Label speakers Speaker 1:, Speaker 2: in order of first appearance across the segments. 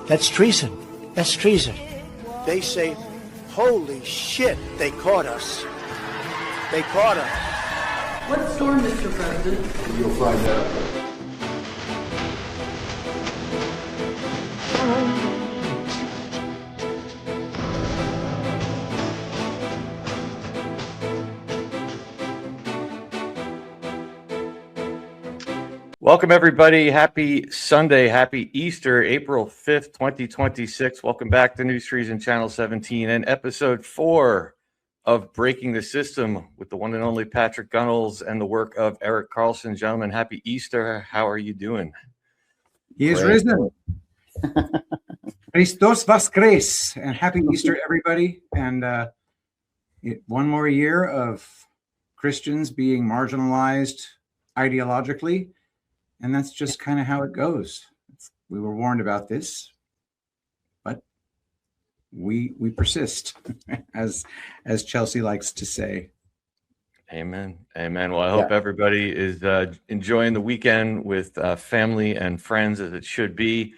Speaker 1: That's treason. That's treason.
Speaker 2: They say, holy shit, they caught us. They caught us.
Speaker 3: What storm, Mr. President?
Speaker 4: You'll find out.
Speaker 5: Welcome, everybody. Happy Sunday. Happy Easter, April 5th, 2026. Welcome back to NewsTreason Channel 17 and episode 4 of Breaking the System with the one and only Patrick Gunnels and the work of Eric Carlson. Gentlemen, happy Easter. How are you doing?
Speaker 6: He is risen. Christos Voskres. And happy Easter, everybody. And one more year of Christians being marginalized ideologically. And that's just kind of how it goes. We were warned about this, but we persist, as Chelsea likes to say.
Speaker 5: Amen. Amen. Well, I hope everybody is enjoying the weekend with family and friends as it should be.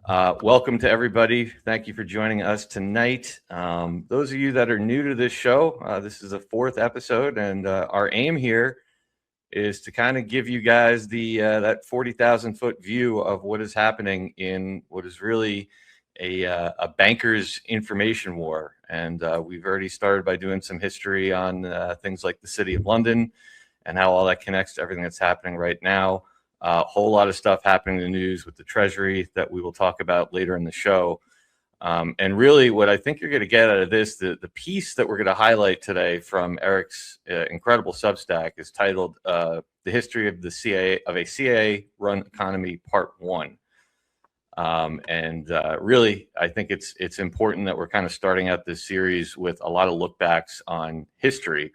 Speaker 5: Welcome to everybody. Thank you for joining us tonight. Those of you that are new to this show, this is the 4th episode, and our aim here is to kind of give you guys the that 40,000-foot view of what is happening in what is really a banker's information war. And we've already started by doing some history on things like the City of London and how all that connects to everything that's happening right now. A whole lot of stuff happening in the news with the Treasury that we will talk about later in the show. And really what I think you're going to get out of this, the piece that we're going to highlight today from Eric's incredible Substack is titled The History of the CIA, of a CIA-Run Economy, Part 1. Really, I think it's important that we're kind of starting out this series with a lot of look backs on history,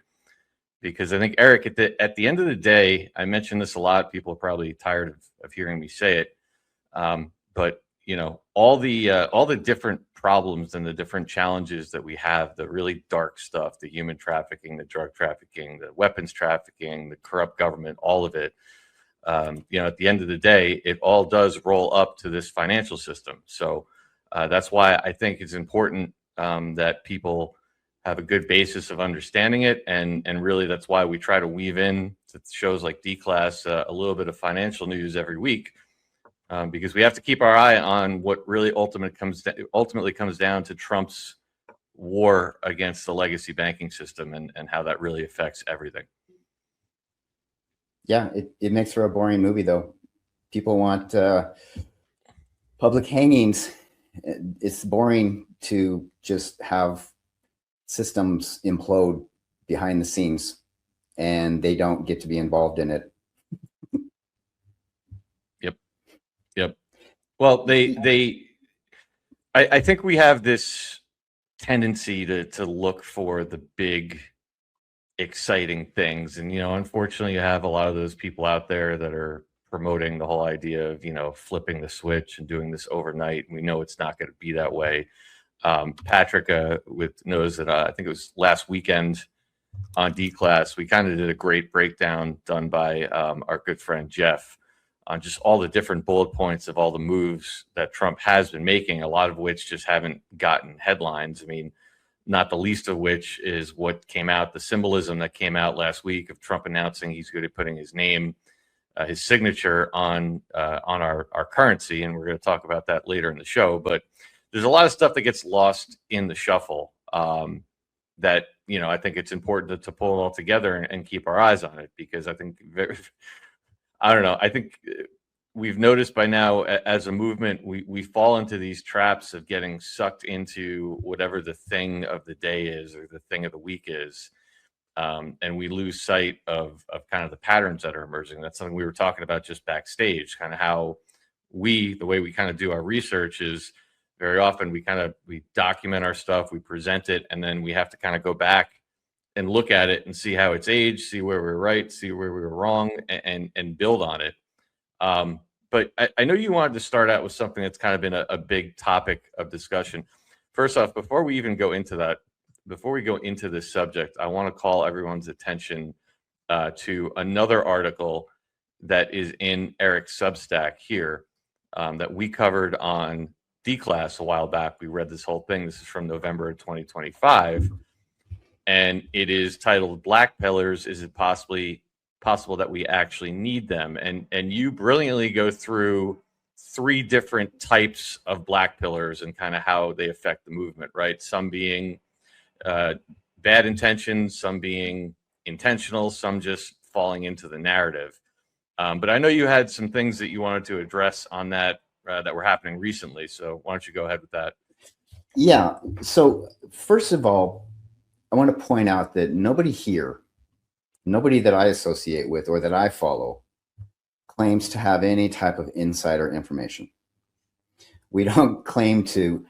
Speaker 5: because I think, Eric, at the end of the day, I mention this a lot. People are probably tired of hearing me say it, but you know, all the different problems and the different challenges that we have, the really dark stuff, the human trafficking, the drug trafficking, the weapons trafficking, the corrupt government, all of it, you know, at the end of the day, it all does roll up to this financial system. So that's why I think it's important that people have a good basis of understanding it. And really, that's why we try to weave in to shows like D-Class a little bit of financial news every week. Because we have to keep our eye on what really ultimately comes down to Trump's war against the legacy banking system and how that really affects everything.
Speaker 7: Yeah, it makes for a boring movie, though. People want public hangings. It's boring to just have systems implode behind the scenes, and they don't get to be involved in it.
Speaker 5: Yep. Well, I think we have this tendency to look for the big, exciting things. And, you know, unfortunately, you have a lot of those people out there that are promoting the whole idea of, you know, flipping the switch and doing this overnight. We know it's not going to be that way. Patrick knows that I think it was last weekend on D-Class, we kind of did a great breakdown done by our good friend Jeff on just all the different bullet points of all the moves that Trump has been making, a lot of which just haven't gotten headlines. I mean, not the least of which is what came out, the symbolism that came out last week of Trump announcing he's going to be putting his name, his signature on our currency. And we're going to talk about that later in the show. But there's a lot of stuff that gets lost in the shuffle that, you know, I think it's important to pull it all together and keep our eyes on it, because I think I don't know. I think we've noticed by now as a movement, we fall into these traps of getting sucked into whatever the thing of the day is or the thing of the week is. And we lose sight of kind of the patterns that are emerging. That's something we were talking about just backstage, kind of how the way we kind of do our research is very often we document our stuff, we present it, and then we have to kind of go back and look at it and see how it's aged, see where we're right, see where we were wrong, and build on it. But I know you wanted to start out with something that's kind of been a big topic of discussion. First off, before we even go into that, before we go into this subject, I want to call everyone's attention to another article that is in Eric's Substack here that we covered on D-Class a while back. We read this whole thing. This is from November of 2025. And it is titled Black Pillars. Is it possible that we actually need them? And you brilliantly go through 3 different types of black pillars and kind of how they affect the movement, right? Some being bad intentions, some being intentional, some just falling into the narrative. But I know you had some things that you wanted to address on that that were happening recently. So why don't you go ahead with that?
Speaker 7: Yeah. So first of all, I want to point out that nobody here, nobody that I associate with or that I follow, claims to have any type of insider information. We don't claim to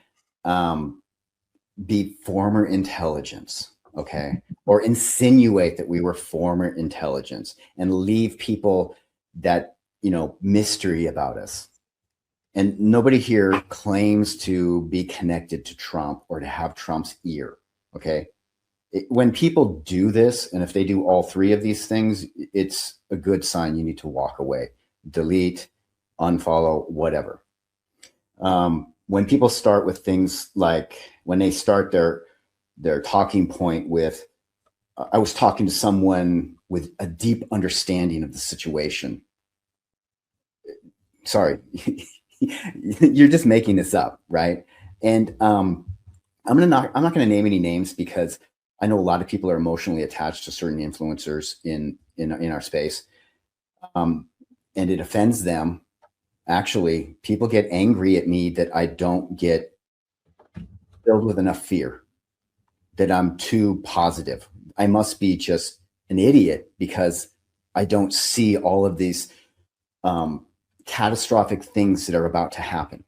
Speaker 7: be former intelligence, okay? Or insinuate that we were former intelligence and leave people that, mystery about us. And nobody here claims to be connected to Trump or to have Trump's ear, okay? When people do this, and if they do all 3 of these things, it's a good sign. You need to walk away, delete, unfollow, whatever. When people start with things like when they start their talking point with, I was talking to someone with a deep understanding of the situation. Sorry, you're just making this up, right? And I'm not going to name any names because I know a lot of people are emotionally attached to certain influencers in our space, and it offends them. Actually, people get angry at me that I don't get filled with enough fear, that I'm too positive. I must be just an idiot because I don't see all of these catastrophic things that are about to happen.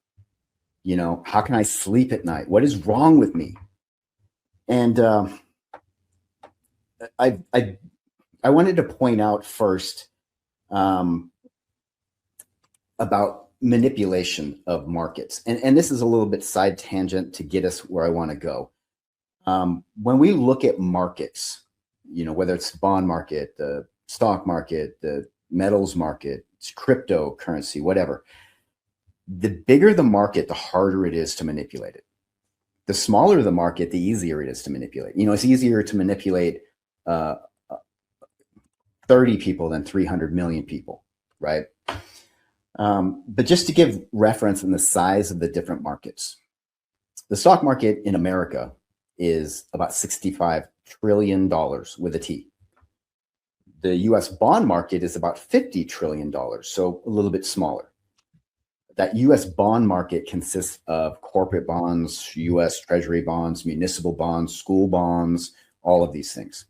Speaker 7: How can I sleep at night? What is wrong with me? And I wanted to point out first about manipulation of markets. And this is a little bit side tangent to get us where I want to go. When we look at markets, whether it's the bond market, the stock market, the metals market, it's cryptocurrency, whatever, the bigger the market, the harder it is to manipulate it. The smaller the market, the easier it is to manipulate. It's easier to manipulate 30 people than 300 million people, right? But just to give reference in the size of the different markets, the stock market in America is about $65 trillion with a T. The US bond market is about $50 trillion, so a little bit smaller. That US bond market consists of corporate bonds, US Treasury bonds, municipal bonds, school bonds, all of these things.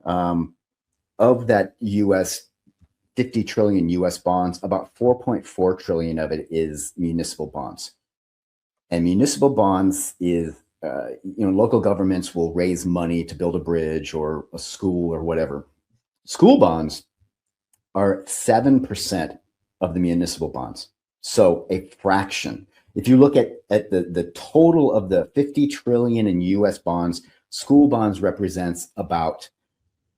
Speaker 7: Of that US 50 trillion US bonds, about 4.4 trillion of it is municipal bonds. And municipal bonds is, local governments will raise money to build a bridge or a school or whatever. School bonds are 7% of the municipal bonds. So a fraction. If you look at the total of the 50 trillion in US bonds, school bonds represents about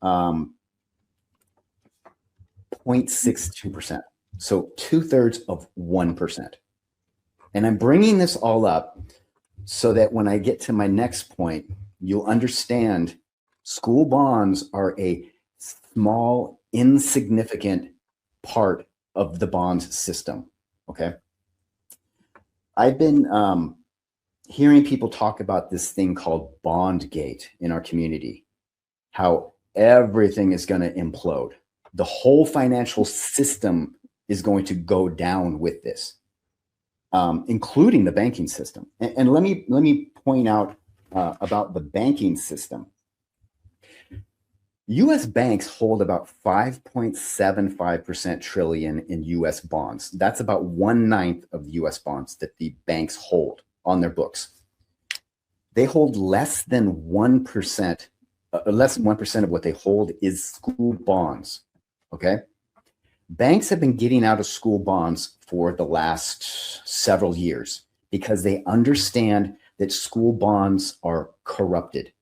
Speaker 7: 0.62%. So 2/3 of 1%. And I'm bringing this all up so that when I get to my next point, you'll understand school bonds are a small, insignificant part of the bonds system. Okay. I've been hearing people talk about this thing called Bondgate in our community, how everything is going to implode. The whole financial system is going to go down with this, including the banking system. And let me point out about the banking system. U.S. banks hold about 5.75% trillion in U.S. bonds. That's about 1/9 of the U.S. bonds that the banks hold on their books. They hold less than 1%. Less than 1% of what they hold is school bonds. Okay. Banks have been getting out of school bonds for the last several years because they understand that school bonds are corrupted,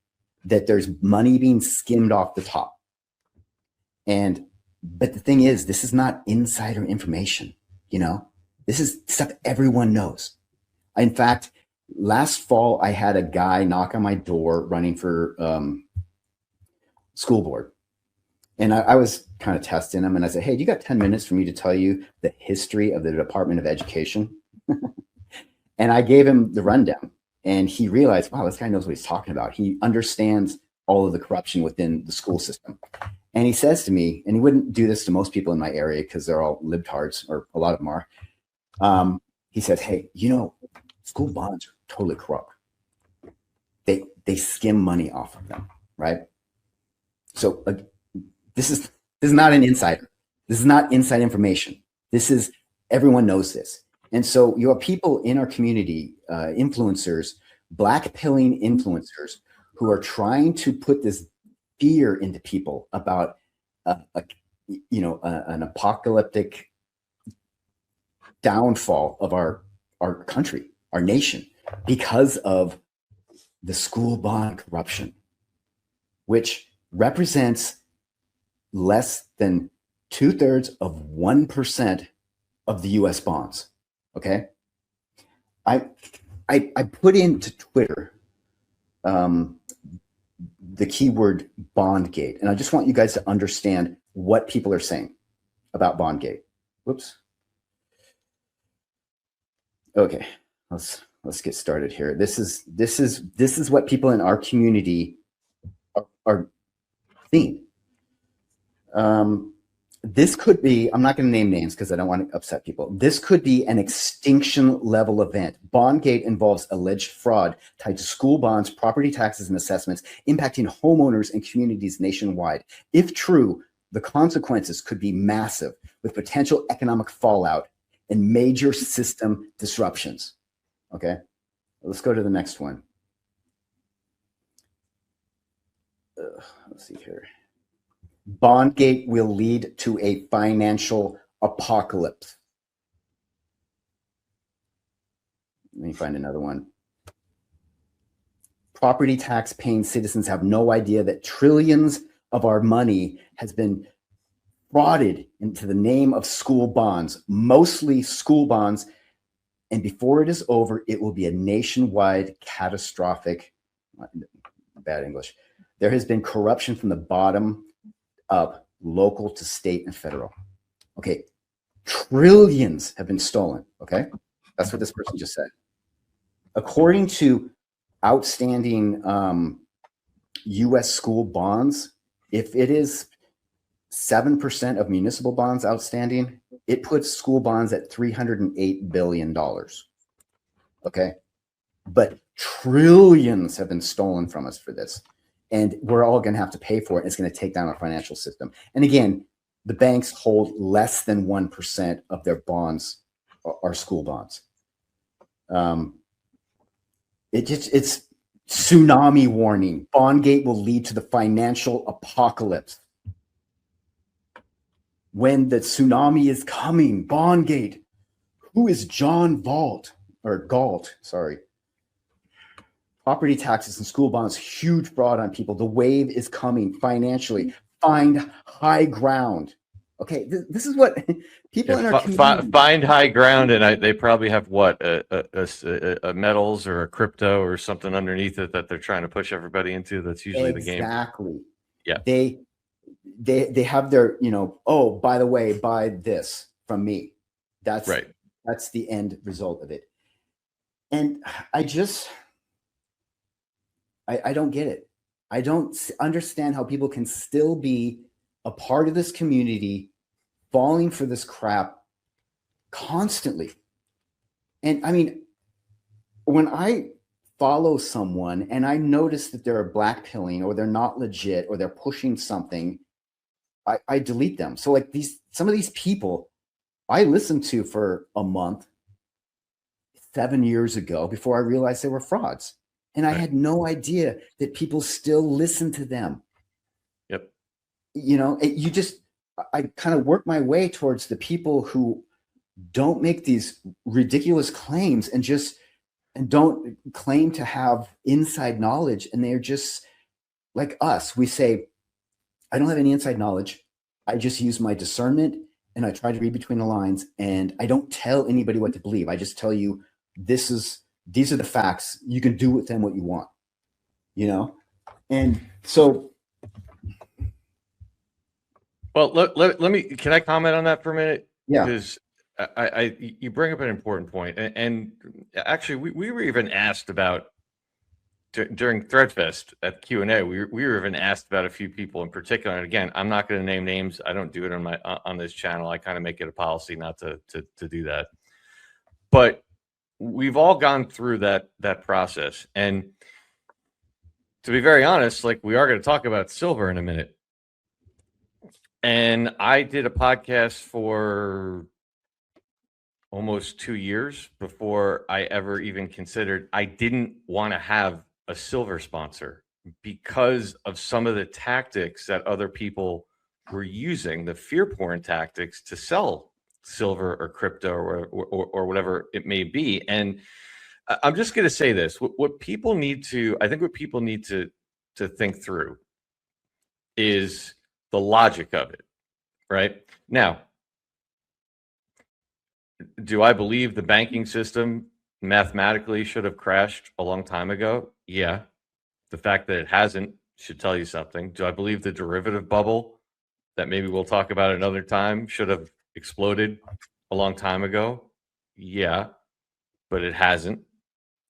Speaker 7: that there's money being skimmed off the top. But the thing is, this is not insider information. This is stuff everyone knows. In fact, last fall, I had a guy knock on my door running for school board. And I was kind of testing him. And I said, hey, do you got 10 minutes for me to tell you the history of the Department of Education? And I gave him the rundown. And he realized, wow, this guy knows what he's talking about. He understands all of the corruption within the school system. And he says to me, and he wouldn't do this to most people in my area because they're all libtards, or a lot of them are. He says, hey, school bonds are totally corrupt. They skim money off of them, right? So this is not an insider. This is not inside information. This is, everyone knows this. And so you have people in our community, influencers, black pilling influencers, who are trying to put this fear into people about an apocalyptic downfall of our country, our nation, because of the school bond corruption, which represents less than 2/3 of 1% of the US bonds. Okay. I put into Twitter the keyword Bondgate, and I just want you guys to understand what people are saying about Bondgate. Whoops. Okay, let's get started here. This is what people in our community are seeing. This could be, I'm not going to name names because I don't want to upset people. This could be an extinction level event. Bondgate involves alleged fraud tied to school bonds, property taxes, and assessments impacting homeowners and communities nationwide. If true, the consequences could be massive, with potential economic fallout and major system disruptions. Okay, let's go to the next one. Let's see here. Bondgate will lead to a financial apocalypse. Let me find another one. Property tax paying citizens have no idea that trillions of our money has been frauded into the name of school bonds, mostly school bonds. And before it is over, it will be a nationwide catastrophic, bad English. There has been corruption from the bottom up, local to state and federal. Okay, trillions have been stolen. Okay, that's what this person just said. According to outstanding U.S. school bonds, if it is 7% of municipal bonds outstanding, it puts school bonds at $308 billion. Okay, but trillions have been stolen from us for this. And we're all going to have to pay for it. It's going to take down our financial system. And again, the banks hold less than 1% of their bonds are school bonds. It's tsunami warning. Bondgate will lead to the financial apocalypse. When the tsunami is coming, Bondgate. Who is John Galt? Sorry. Property taxes and school bonds, huge fraud on people. The wave is coming financially. Find high ground. Okay, this is what people in our community
Speaker 5: find high ground, and they probably have what a metals or a crypto or something underneath it that they're trying to push everybody into. That's usually the game.
Speaker 7: Exactly.
Speaker 5: Yeah.
Speaker 7: They have their oh, by the way, buy this from me. That's
Speaker 5: right.
Speaker 7: That's the end result of it. And I don't get it. I don't understand how people can still be a part of this community, falling for this crap constantly. And I mean, when I follow someone and I notice that they're blackpilling or they're not legit or they're pushing something, I delete them. So like some of these people I listened to for a month 7 years ago before I realized they were frauds. And I had no idea that people still listen to them.
Speaker 5: Yep.
Speaker 7: I kind of work my way towards the people who don't make these ridiculous claims and don't claim to have inside knowledge. And they're just like us. We say, I don't have any inside knowledge. I just use my discernment and I try to read between the lines, and I don't tell anybody what to believe. I just tell you these are the facts. You can do with them what you want, you know? And so.
Speaker 5: Well, let me, can I comment on that for a minute?
Speaker 7: Yeah.
Speaker 5: Because you bring up an important point. And actually, we were even asked about, during ThreadFest at Q&A, we were even asked about a few people in particular. And again, I'm not going to name names. I don't do it on this channel. I kind of make it a policy not to do that. But we've all gone through that process. And to be very honest, like, we are going to talk about silver in a minute. And I did a podcast for almost 2 years before I ever even considered, I didn't want to have a silver sponsor because of some of the tactics that other people were using, the fear porn tactics to sell silver or crypto or whatever it may be. And I'm just going to say this, what people need to think through is the logic of it, right? Now, do I believe the banking system mathematically should have crashed a long time ago? Yeah. The fact that it hasn't should tell you something. Do I believe the derivative bubble that maybe we'll talk about another time should have exploded a long time ago? Yeah, but it hasn't.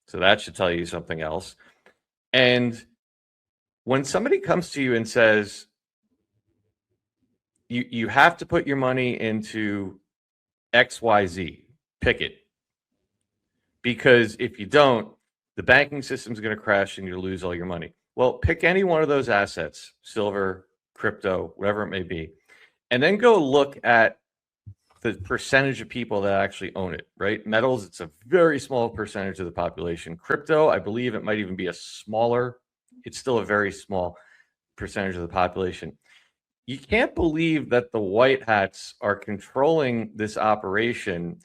Speaker 5: So that should tell you something else. And when somebody comes to you and says, you have to put your money into XYZ, pick it. Because if you don't, the banking system is going to crash and you lose all your money. Well, pick any one of those assets, silver, crypto, whatever it may be, and then go look at the percentage of people that actually own it, right? Metals, it's a very small percentage of the population. Crypto, I believe it might even be it's still a very small percentage of the population. You can't believe that the white hats are controlling this operation,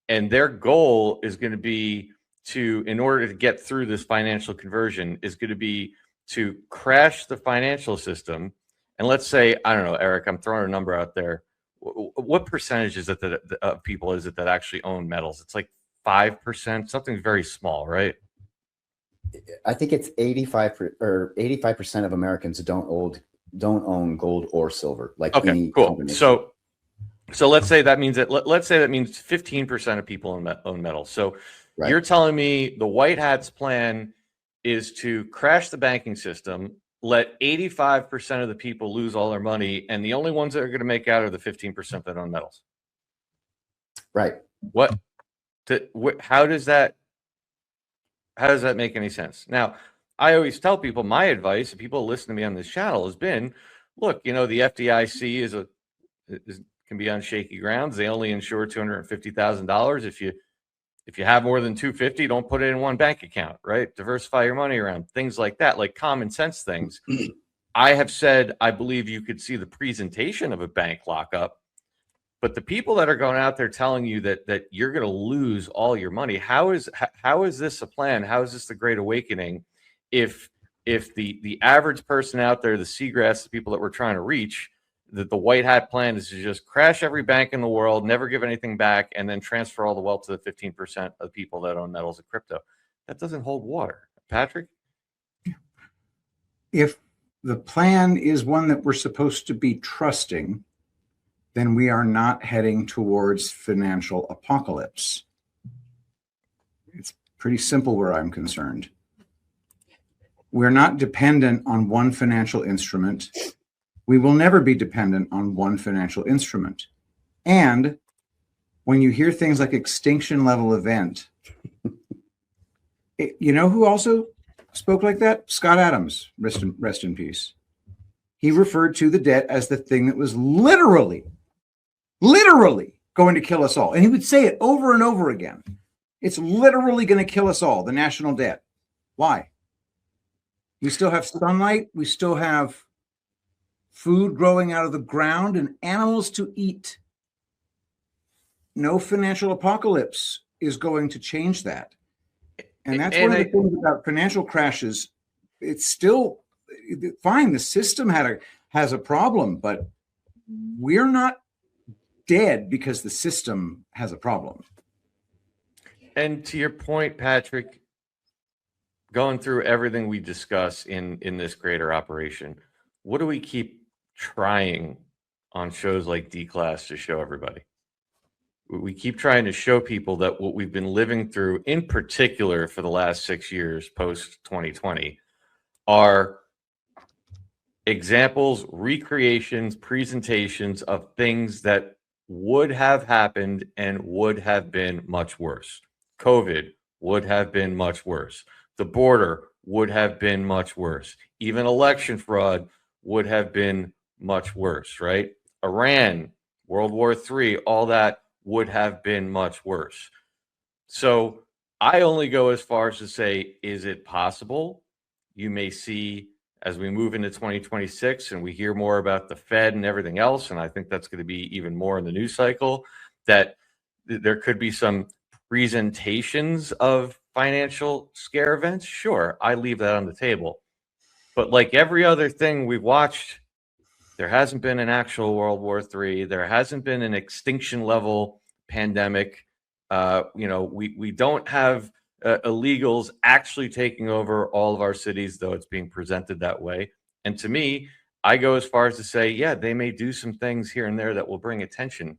Speaker 5: and their goal is going to be in order to get through this financial conversion, is going to be to crash the financial system. And let's say, I don't know, Eric, I'm throwing a number out there. What percentage is it of people is it that actually own metals? It's like 5%, something very small, right?
Speaker 7: I think it's 85% of Americans don't own gold or silver. Like,
Speaker 5: okay, cool. So let's say that means 15% of people own metals. So right. You're telling me the white hats plan is to crash the banking system, let 85% of the people lose all their money, and the only ones that are going to make out are the 15% that own metals.
Speaker 7: Right.
Speaker 5: How does that make any sense? Now, I always tell people, my advice, if people listen to me on this channel, has been, look, the FDIC can be on shaky grounds. They only insure $250,000. If you have more than 250, don't put it in one bank account, right? Diversify your money around, things like that, like common sense things. I have said, I believe you could see the presentation of a bank lockup, but the people that are going out there telling you that you're going to lose all your money, how is this a plan? How is this the Great Awakening? If the average person out there, the seagrass, the people that we're trying to reach, that the white hat plan is to just crash every bank in the world, never give anything back, and then transfer all the wealth to the 15% of people that own metals and crypto. That doesn't hold water. Patrick?
Speaker 6: If the plan is one that we're supposed to be trusting, then we are not heading towards financial apocalypse. It's pretty simple where I'm concerned. We're not dependent on one financial instrument. We will never be dependent on one financial instrument. And when you hear things like extinction level event, you know who also spoke like that? Scott Adams, rest in peace. He referred to the debt as the thing that was literally going to kill us all. And he would say it over and over again. It's literally going to kill us all, the national debt. Why? We still have sunlight. We still have food growing out of the ground and animals to eat. No financial apocalypse is going to change that. And that's one of the things about financial crashes. It's still fine. The system has a problem, but we're not dead because the system has a problem.
Speaker 5: And to your point, Patrick, going through everything we discuss in this greater operation, what do we keep trying on shows like D-Class to show everybody? We keep trying to show people that what we've been living through, in particular for the last 6 years post 2020, are examples, recreations, presentations of things that would have happened and would have been much worse. COVID would have been much worse. The border would have been much worse. Even election fraud would have been much worse, right? Iran, World War III, all that would have been much worse. So I only go as far as to say, is it possible? You may see as we move into 2026 and we hear more about the Fed and everything else, and I think that's going to be even more in the news cycle, that there could be some presentations of financial scare events. Sure, I leave that on the table. But like every other thing we've watched, there hasn't been an actual World War III. There hasn't been an extinction level pandemic. We don't have illegals actually taking over all of our cities, though it's being presented that way. And to me, I go as far as to say, yeah, they may do some things here and there that will bring attention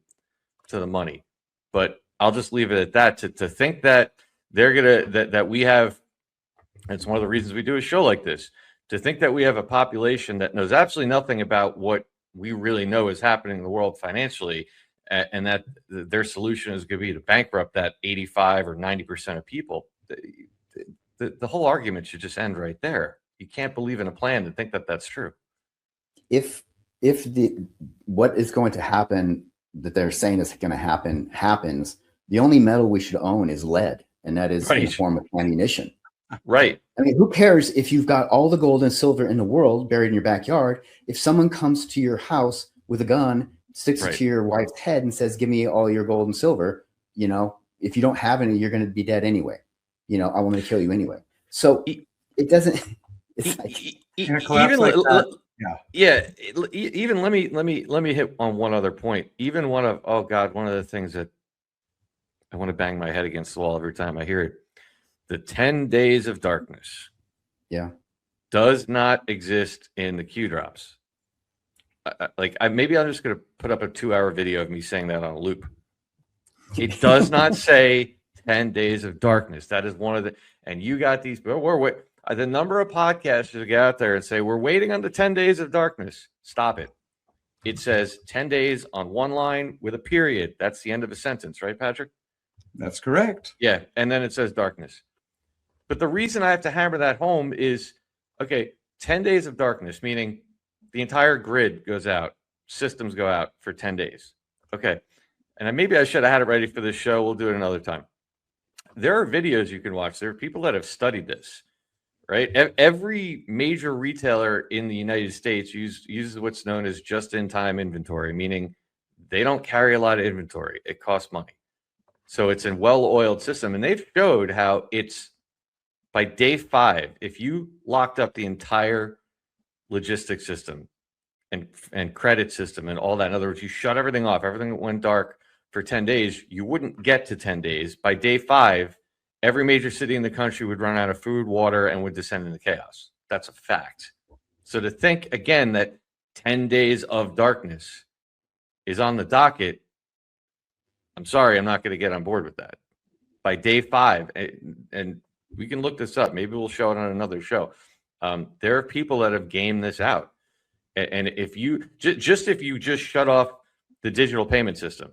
Speaker 5: to the money. But I'll just leave it at that. To think that they're that we have, it's one of the reasons we do a show like this, to think that we have a population that knows absolutely nothing about what we really know is happening in the world financially, and that their solution is going to be to bankrupt that 85 or 90% of people. The whole argument should just end right there. You can't believe in a plan and think that that's true.
Speaker 7: If what is going to happen that they're saying is going to happen happens, the only metal we should own is lead, and that is in the form of ammunition.
Speaker 5: Right.
Speaker 7: I mean, who cares if you've got all the gold and silver in the world buried in your backyard? If someone comes to your house with a gun, sticks it to your wife's head and says, give me all your gold and silver, if you don't have any, you're going to be dead anyway. I want to kill you anyway. So it doesn't, it's like,
Speaker 5: even let me hit on one other point. Even one of the things that I want to bang my head against the wall every time I hear it. The 10 days of darkness, does not exist in the Q drops. Maybe I'm just going to put up a 2-hour video of me saying that on a loop. It does not say 10 days of darkness. That is one of the, and you got these. The number of podcasts that get out there and say we're waiting on the 10 days of darkness. Stop it. It says 10 days on one line with a period. That's the end of a sentence, right, Patrick?
Speaker 6: That's correct.
Speaker 5: Yeah, and then it says darkness. But the reason I have to hammer that home is, 10 days of darkness, meaning the entire grid goes out, systems go out for 10 days. Okay, and maybe I should have had it ready for this show. We'll do it another time. There are videos you can watch. There are people that have studied this, right? Every major retailer in the United States uses what's known as just-in-time inventory, meaning they don't carry a lot of inventory. It costs money. So it's a well-oiled system, and they've showed how it's by day 5, if you locked up the entire logistics system and credit system and all that, in other words, you shut everything off, everything went dark for 10 days, you wouldn't get to 10 days. By day 5, every major city in the country would run out of food, water, and would descend into chaos. That's a fact. So to think, again, that 10 days of darkness is on the docket, I'm sorry, I'm not going to get on board with that. By day 5, and we can look this up. Maybe we'll show it on another show. There are people that have gamed this out. And if you just shut off the digital payment system,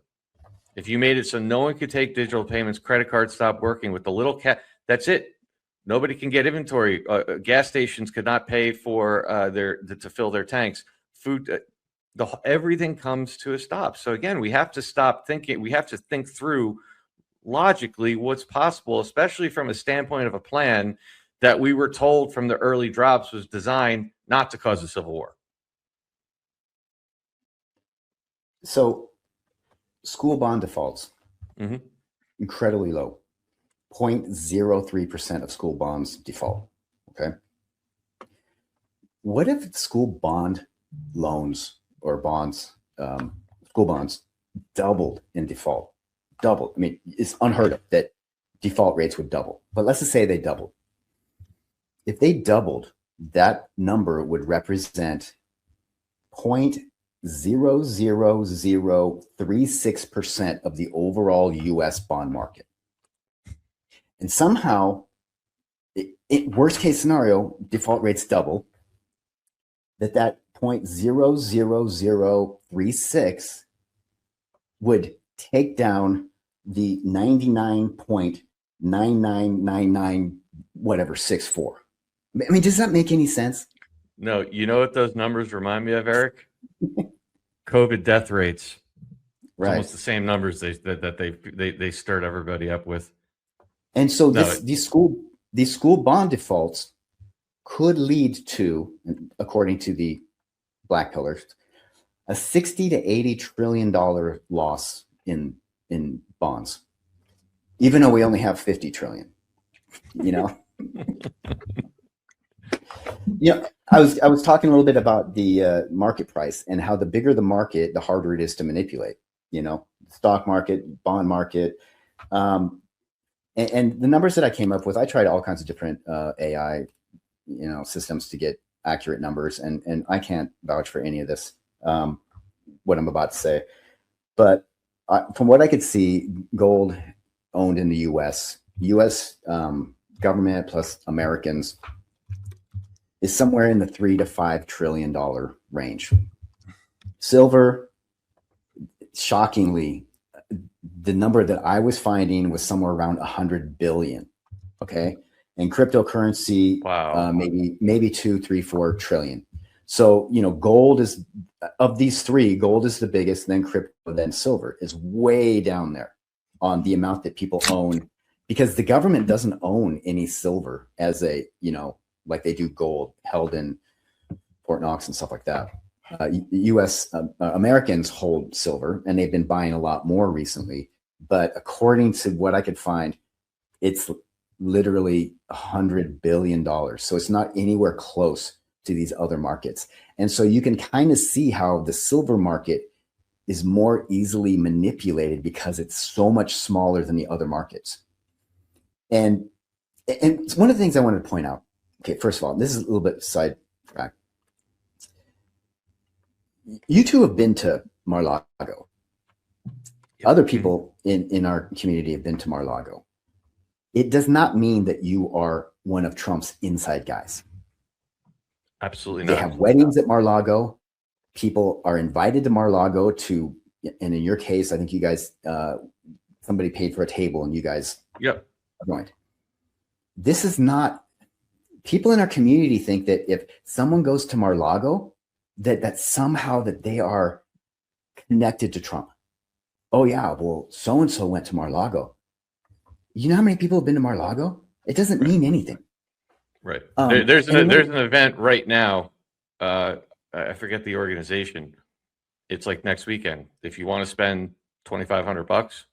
Speaker 5: if you made it so no one could take digital payments, credit cards stopped working with the little cat, that's it. Nobody can get inventory. Gas stations could not pay for to fill their tanks. Food, everything comes to a stop. So again, we have to stop thinking. We have to think through logically what's possible, especially from a standpoint of a plan that we were told from the early drops was designed not to cause a civil war.
Speaker 7: So school bond defaults, incredibly low. 0.03% of school bonds default. Okay. What if school bond loans or bonds, school bonds doubled in default? Doubled. I mean, it's unheard of that default rates would double. But let's just say they doubled. If they doubled, that number would represent 0.00036% of the overall US bond market. And somehow, worst case scenario, default rates double, that 0.00036 would take down the 99.9999 whatever 64. I mean, does that make any sense?
Speaker 5: No, you know what those numbers remind me of, Eric? COVID death rates. It's almost the same numbers they stirred everybody up with.
Speaker 7: And so these school bond defaults could lead to, according to the Black Pillars, a 60 to 80 trillion dollar loss in bonds, even though we only have 50 trillion. You know. Yeah, I was talking a little bit about the market price and how the bigger the market, the harder it is to manipulate. You know, stock market, bond market, and the numbers that I came up with, I tried all kinds of different AI, systems to get accurate numbers, and I can't vouch for any of this, what I'm about to say. But from what I could see, gold owned in the U.S. Government plus Americans is somewhere in the $3 to $5 trillion range. Silver, shockingly, the number that I was finding was somewhere around 100 billion. Okay. And cryptocurrency,
Speaker 5: wow,
Speaker 7: maybe 2, 3, 4 trillion. So, gold is, of these three, gold is the biggest, then crypto, then silver is way down there on the amount that people own, because the government doesn't own any silver as a, like they do gold held in Fort Knox and stuff like that. U.S. Americans hold silver, and they've been buying a lot more recently. But according to what I could find, it's literally $100 billion. So it's not anywhere close to these other markets. And so you can kind of see how the silver market is more easily manipulated because it's so much smaller than the other markets. And one of the things I wanted to point out, okay, first of all, this is a little bit sidetrack. You two have been to Mar-a-Lago. Other people in our community have been to Mar-a-Lago. It does not mean that you are one of Trump's inside guys.
Speaker 5: Absolutely
Speaker 7: not. They have weddings at Mar-a-Lago. People are invited to Mar-a-Lago to, and in your case, I think you guys, somebody paid for a table and you guys are going. This is not, people in our community think that if someone goes to Mar-a-Lago, that somehow that they are connected to Trump. Oh yeah, well, so-and-so went to Mar-a-Lago. You know how many people have been to Mar-a-Lago? It doesn't mean anything.
Speaker 5: Right. There's an event right now. I forget the organization. It's like next weekend. If you want to spend $2,500,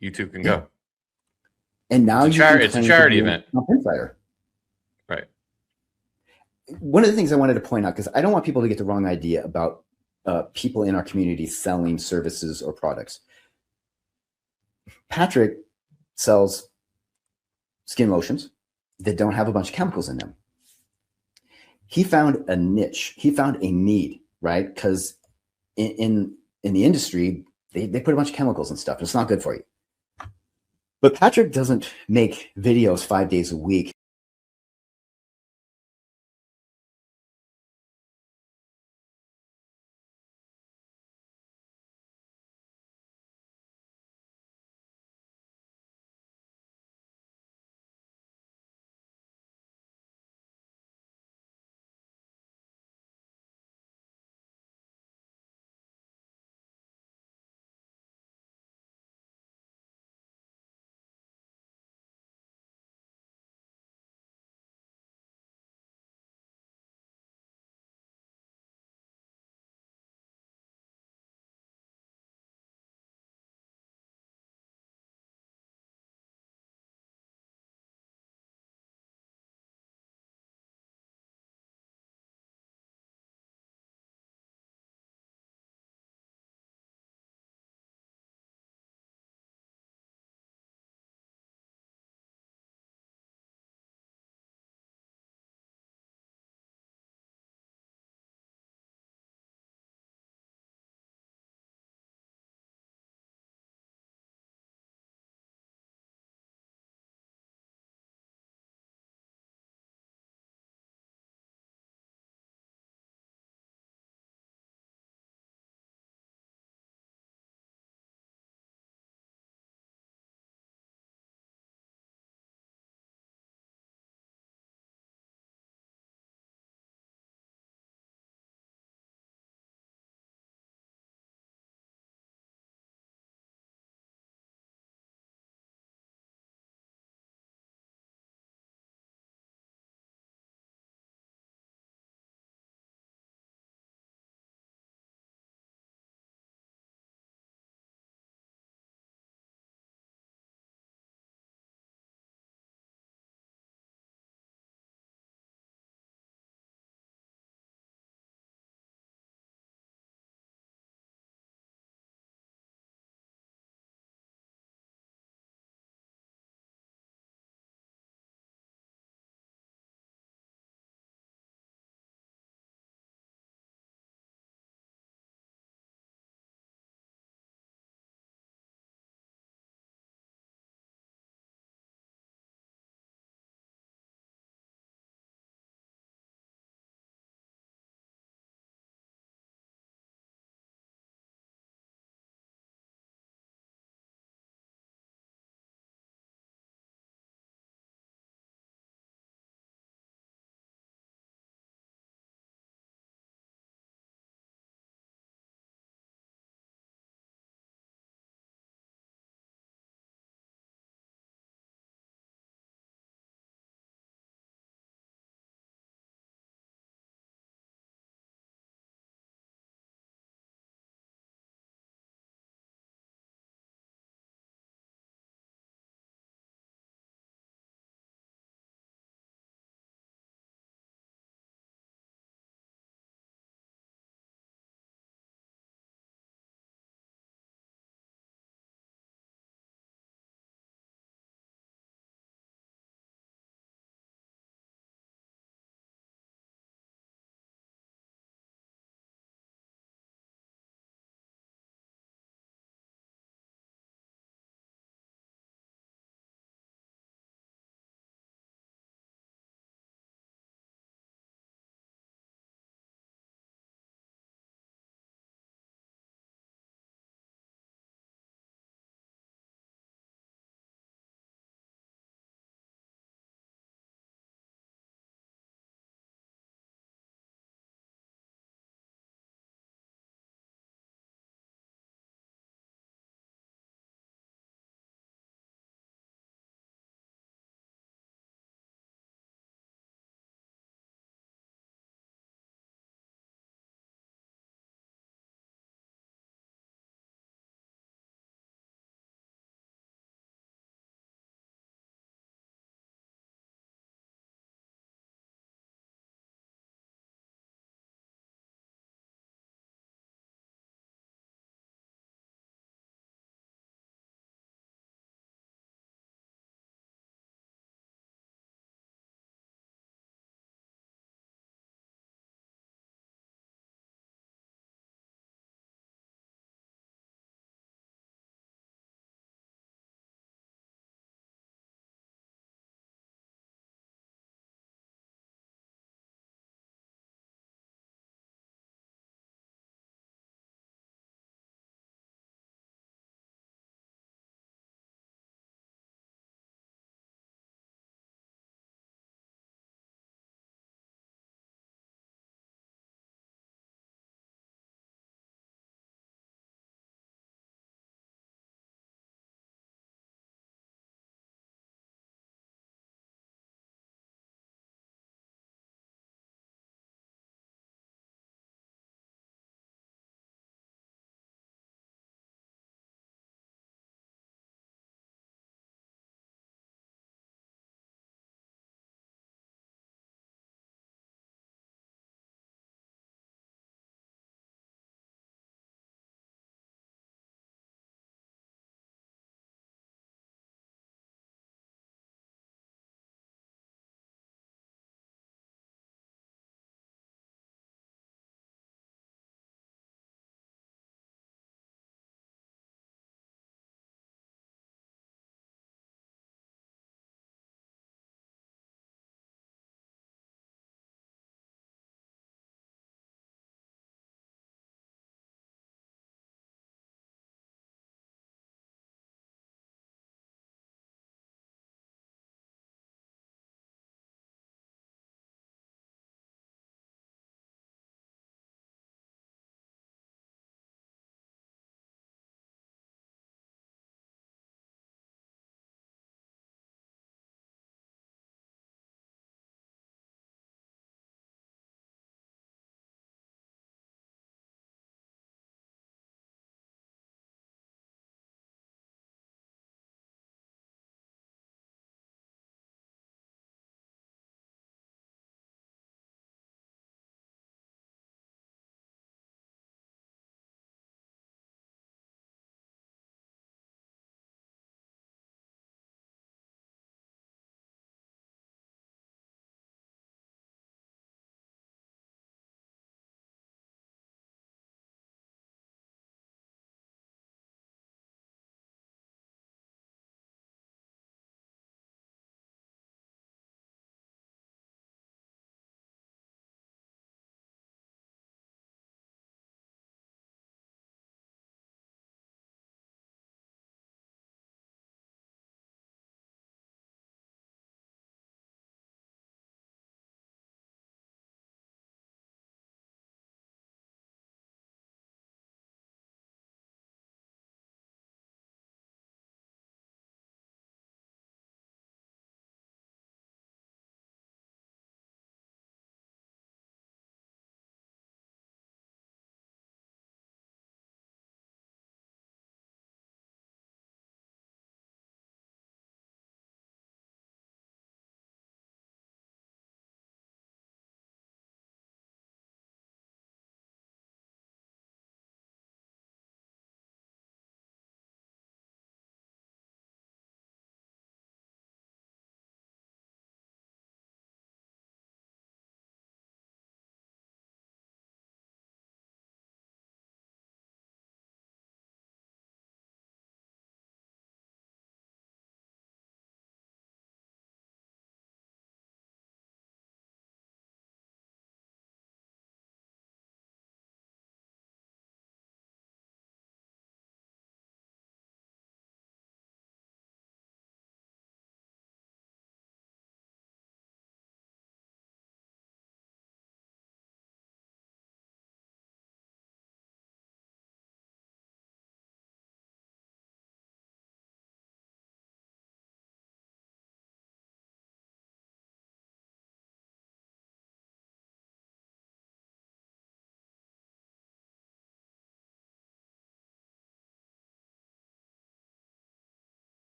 Speaker 5: you two can go.
Speaker 7: And now
Speaker 5: it's a charity event.
Speaker 7: Insider.
Speaker 5: Right.
Speaker 7: One of the things I wanted to point out, because I don't want people to get the wrong idea about people in our community selling services or products. Patrick sells skin lotions that don't have a bunch of chemicals in them. He found a niche. He found a need, right? Because in the industry, they put a bunch of chemicals and stuff. It's not good for you. But Patrick doesn't make videos 5 days a week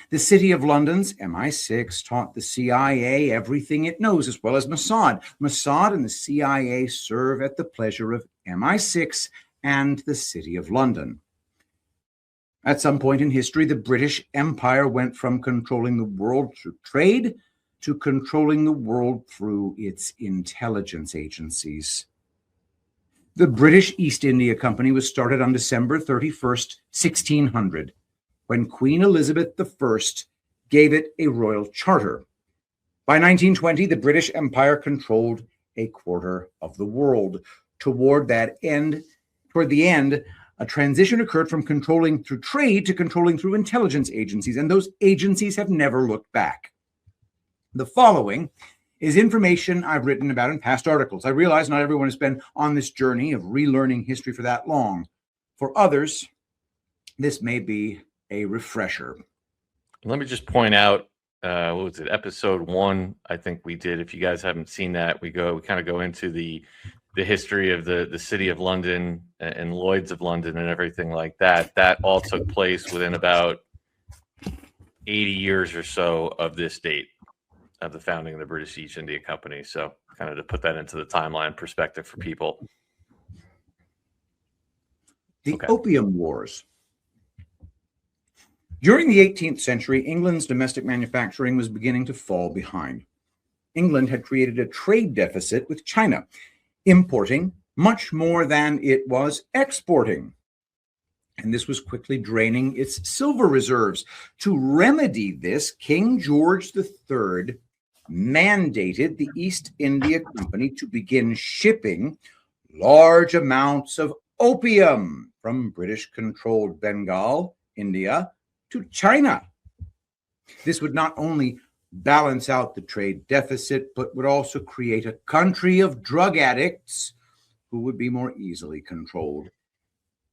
Speaker 6: The City of London's MI6 taught the CIA everything it knows, as well as Mossad. Mossad and the CIA serve at the pleasure of MI6 and the City of London. At some point in history, the British Empire went from controlling the world through trade to controlling the world through its intelligence agencies. The British East India Company was started on December 31st, 1600. When Queen Elizabeth I gave it a royal charter. By 1920, the British Empire controlled a quarter of the world. Toward the end, a transition occurred from controlling through trade to controlling through intelligence agencies, and those agencies have never looked back. The following is information I've written about in past articles. I realize not everyone has been on this journey of relearning history for that long. For others, this may be a refresher.
Speaker 5: Let me just point out, what was it, episode 1, I think we did. If you guys haven't seen that, we kind of go into the history of the City of London and Lloyd's of London and everything like that. That all took place within about 80 years or so of this date of the founding of the British East India Company. So kind of to put that into the timeline perspective for people.
Speaker 6: The Opium Wars. During the 18th century, England's domestic manufacturing was beginning to fall behind. England had created a trade deficit with China, importing much more than it was exporting. And this was quickly draining its silver reserves. To remedy this, King George III mandated the East India Company to begin shipping large amounts of opium from British-controlled Bengal, India, to China. This would not only balance out the trade deficit, but would also create a country of drug addicts who would be more easily controlled.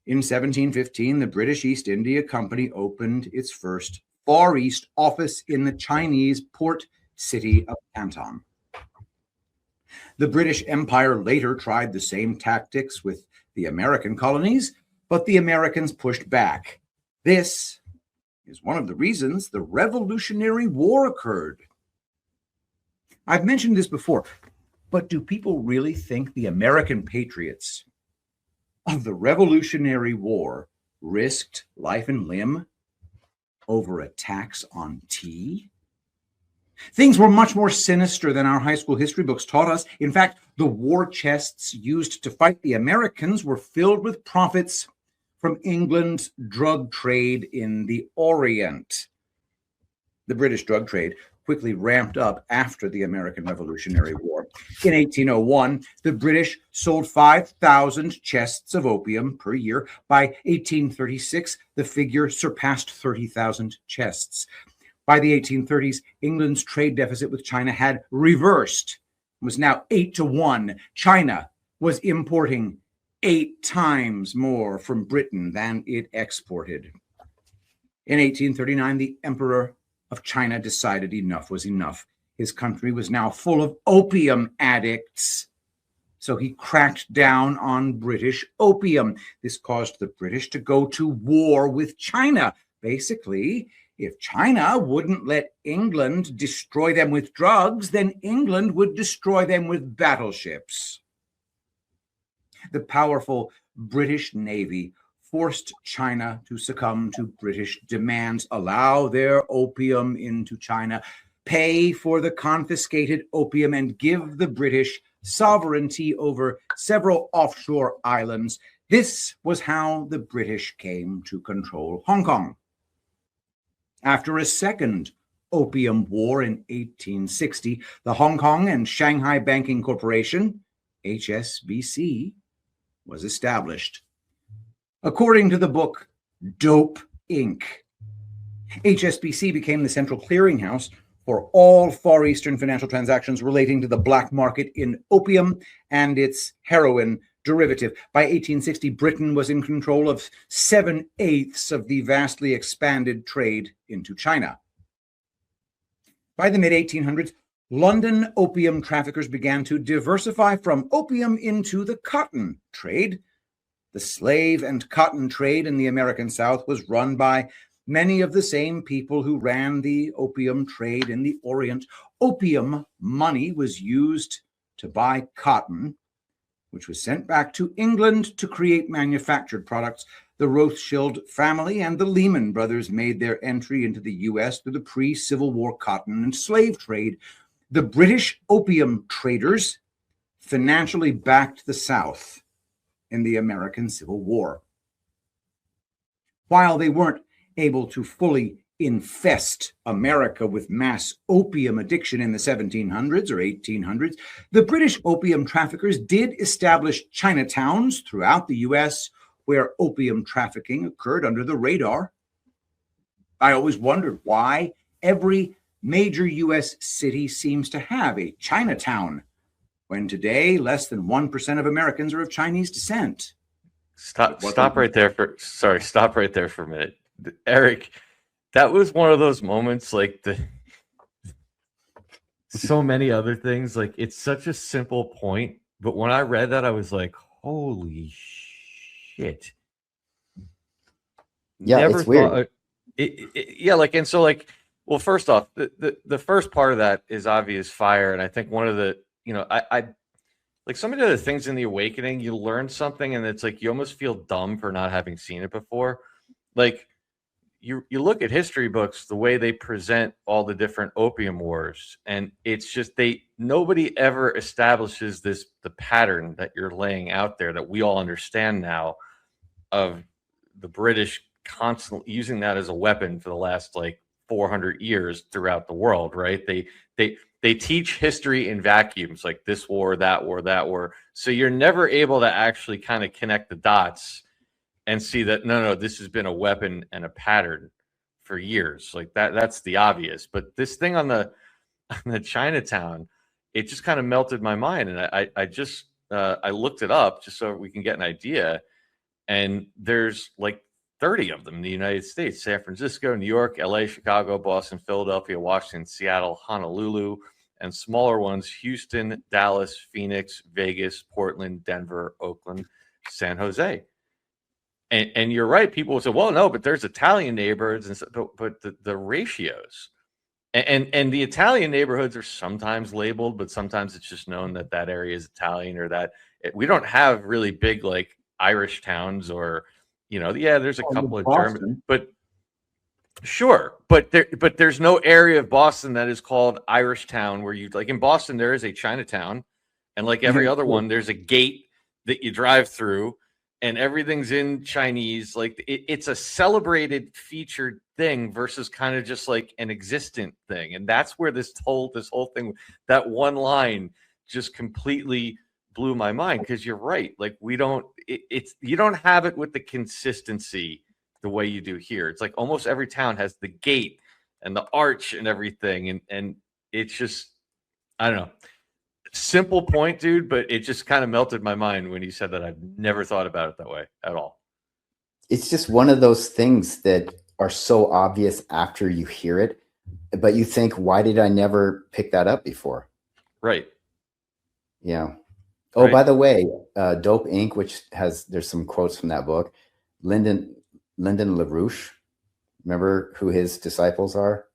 Speaker 6: In 1715, the British East India Company opened its first Far East office in the Chinese port city of Canton. The British Empire later tried the same tactics with the American colonies, but the Americans pushed back. This is one of the reasons the Revolutionary War occurred. I've mentioned this before, but do people really think the American patriots of the Revolutionary War risked life and limb over a tax on tea? Things were much more sinister than our high school history books taught us. In fact, the war chests used to fight the Americans were filled with profits from England's drug trade in the Orient. The British drug trade quickly ramped up after the American Revolutionary War. In 1801, the British sold 5,000 chests of opium per year. By 1836, the figure surpassed 30,000 chests. By the 1830s, England's trade deficit with China had reversed. It was now 8-1. China was importing 8 times more from Britain than it exported. In 1839, the Emperor of China decided enough was enough. His country was now full of opium addicts, so he cracked down on British opium. This caused the British to go to war with China. Basically, if China wouldn't let England destroy them with drugs, then England would destroy them with battleships. The powerful British Navy forced China to succumb to British demands, allow their opium into China, pay for the confiscated opium, and give the British sovereignty over several offshore islands. This was how the British came to control Hong Kong. After a second opium war in 1860, the Hong Kong and Shanghai Banking Corporation, HSBC, was established. According to the book Dope Inc., HSBC became the central clearinghouse for all Far Eastern financial transactions relating to the black market in opium and its heroin derivative. By 1860, Britain was in control of 7/8 of the vastly expanded trade into China. By the mid-1800s, London opium traffickers began to diversify from opium into the cotton trade. The slave and cotton trade in the American South was run by many of the same people who ran the opium trade in the Orient. Opium money was used to buy cotton, which was sent back to England to create manufactured products. The Rothschild family and the Lehman brothers made their entry into the U.S. through the pre-Civil War cotton and slave trade. The British opium traders financially backed the South in the American Civil War. While they weren't able to fully infest America with mass opium addiction in the 1700s or 1800s, the British opium traffickers did establish Chinatowns throughout the U.S. where opium trafficking occurred under the radar. I always wondered why every major U.S. city seems to have a Chinatown, when today less than 1% of Americans are of Chinese descent.
Speaker 5: Stop right there for a minute. Eric, that was one of those moments, like so many other things. Like, it's such a simple point, but when I read that, I was like, holy shit.
Speaker 7: Yeah,
Speaker 5: Never
Speaker 7: it's weird.
Speaker 5: thought well, first off, the first part of that is obvious fire. And I think one of the, I like some of the other things in the Awakening, you learn something and it's like you almost feel dumb for not having seen it before. Like, you look at history books, the way they present all the different opium wars, and it's just nobody ever establishes the pattern that you're laying out there that we all understand now, of the British constantly using that as a weapon for the last like 400 years throughout the world, right? They teach history in vacuums, like this war, that war, that war. So you're never able to actually kind of connect the dots and see that, no, this has been a weapon and a pattern for years. Like that's the obvious. But this thing on the Chinatown, it just kind of melted my mind. And I looked it up just so we can get an idea. And there's like 30 of them in the United States: San Francisco, New York, LA, Chicago, Boston, Philadelphia, Washington, Seattle, Honolulu, and smaller ones: Houston, Dallas, Phoenix, Vegas, Portland, Denver, Oakland, San Jose. And you're right. People will say, well, no, but there's Italian neighborhoods, and but the ratios and the Italian neighborhoods are sometimes labeled, but sometimes it's just known that that area is Italian, or that we don't have really big like Irish towns, or there's a couple of German, but sure, but there's no area of Boston that is called Irish Town, where you, like in Boston there is a Chinatown, and like every other one, there's a gate that you drive through, and everything's in Chinese. Like it's a celebrated, featured thing versus kind of just like an existent thing. And that's where this whole thing, that one line just completely blew my mind, because you're right. Like you don't have it with the consistency the way you do here. It's like almost every town has the gate and the arch and everything. And it's just, I don't know. Simple point, dude, but it just kind of melted my mind when you said that. I've never thought about it that way at all.
Speaker 7: It's just one of those things that are so obvious after you hear it, but you think, why did I never pick that up before?
Speaker 5: Right.
Speaker 7: Yeah. Oh, right. By the way, Dope Inc., there's some quotes from that book. Lyndon LaRouche, remember who his disciples are?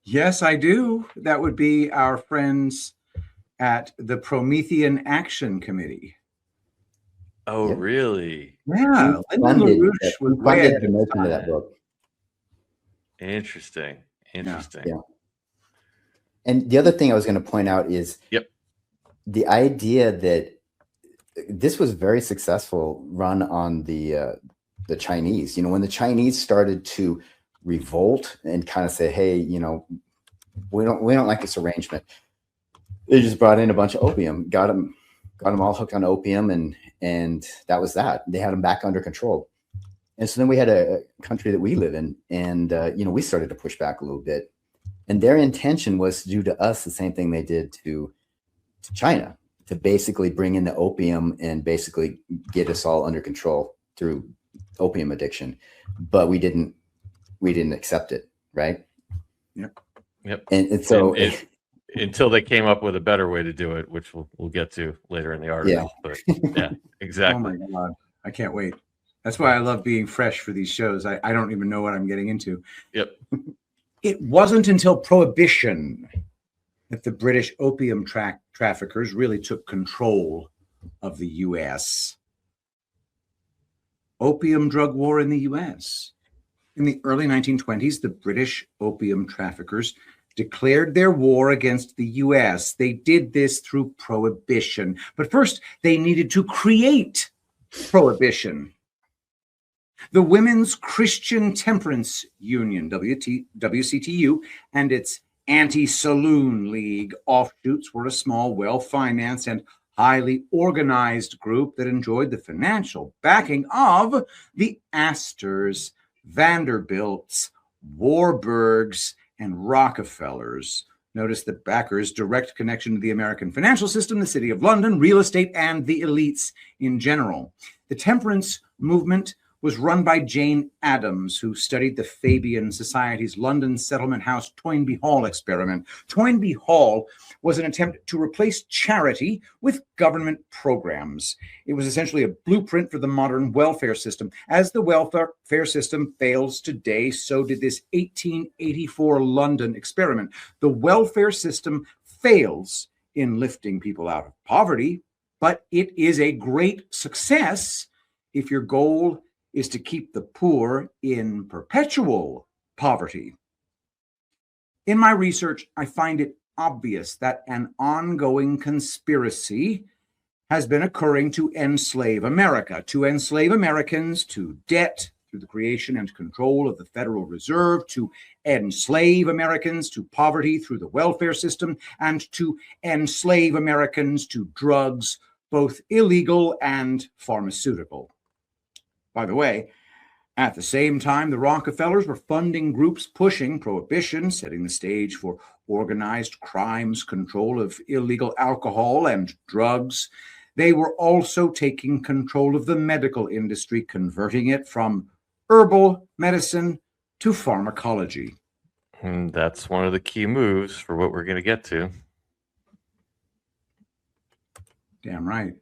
Speaker 6: Yes, I do. That would be our friends at the Promethean Action Committee.
Speaker 5: Oh, yep. Really?
Speaker 6: Yeah. Lyndon LaRouche was way ahead of
Speaker 7: that book.
Speaker 5: Interesting.
Speaker 7: Yeah. And the other thing I was going to point out is the idea that this was very successful run on the Chinese. When the Chinese started to revolt and kind of say, hey, we don't like this arrangement, they just brought in a bunch of opium, got them all hooked on opium, and that was that. They had them back under control. And so then we had a country that we live in, and we started to push back a little bit. And their intention was to do to us the same thing they did to China, to basically bring in the opium and basically get us all under control through opium addiction. But we didn't accept it, right?
Speaker 6: Yep.
Speaker 7: And so
Speaker 5: until they came up with a better way to do it, which we'll get to later in the article.
Speaker 7: Yeah.
Speaker 5: But yeah, exactly.
Speaker 6: Oh my God, I can't wait. That's why I love being fresh for these shows. I don't even know what I'm getting into.
Speaker 5: Yep.
Speaker 6: It wasn't until Prohibition that the British opium traffickers really took control of the U.S. Opium drug war in the U.S. In the early 1920s, the British opium traffickers declared their war against the U.S. They did this through prohibition. But first, they needed to create prohibition. The Women's Christian Temperance Union, WCTU, and its Anti-Saloon League offshoots were a small, well-financed, and highly organized group that enjoyed the financial backing of the Astors, Vanderbilts, Warburgs, and Rockefellers. Notice the backers' direct connection to the American financial system, the City of London, real estate, and the elites in general. The temperance movement was run by Jane Addams, who studied the Fabian Society's London Settlement House Toynbee Hall experiment. Toynbee Hall was an attempt to replace charity with government programs. It was essentially a blueprint for the modern welfare system. As the welfare system fails today, so did this 1884 London experiment. The welfare system fails in lifting people out of poverty, but it is a great success if your goal is to keep the poor in perpetual poverty. In my research, I find it obvious that an ongoing conspiracy has been occurring to enslave America, to enslave Americans to debt through the creation and control of the Federal Reserve, to enslave Americans to poverty through the welfare system, and to enslave Americans to drugs, both illegal and pharmaceutical. By the way, at the same time, the Rockefellers were funding groups pushing prohibition, setting the stage for organized crimes, control of illegal alcohol and drugs. They were also taking control of the medical industry, converting it from herbal medicine to pharmacology.
Speaker 5: And that's one of the key moves for what we're going to get to.
Speaker 6: Damn right.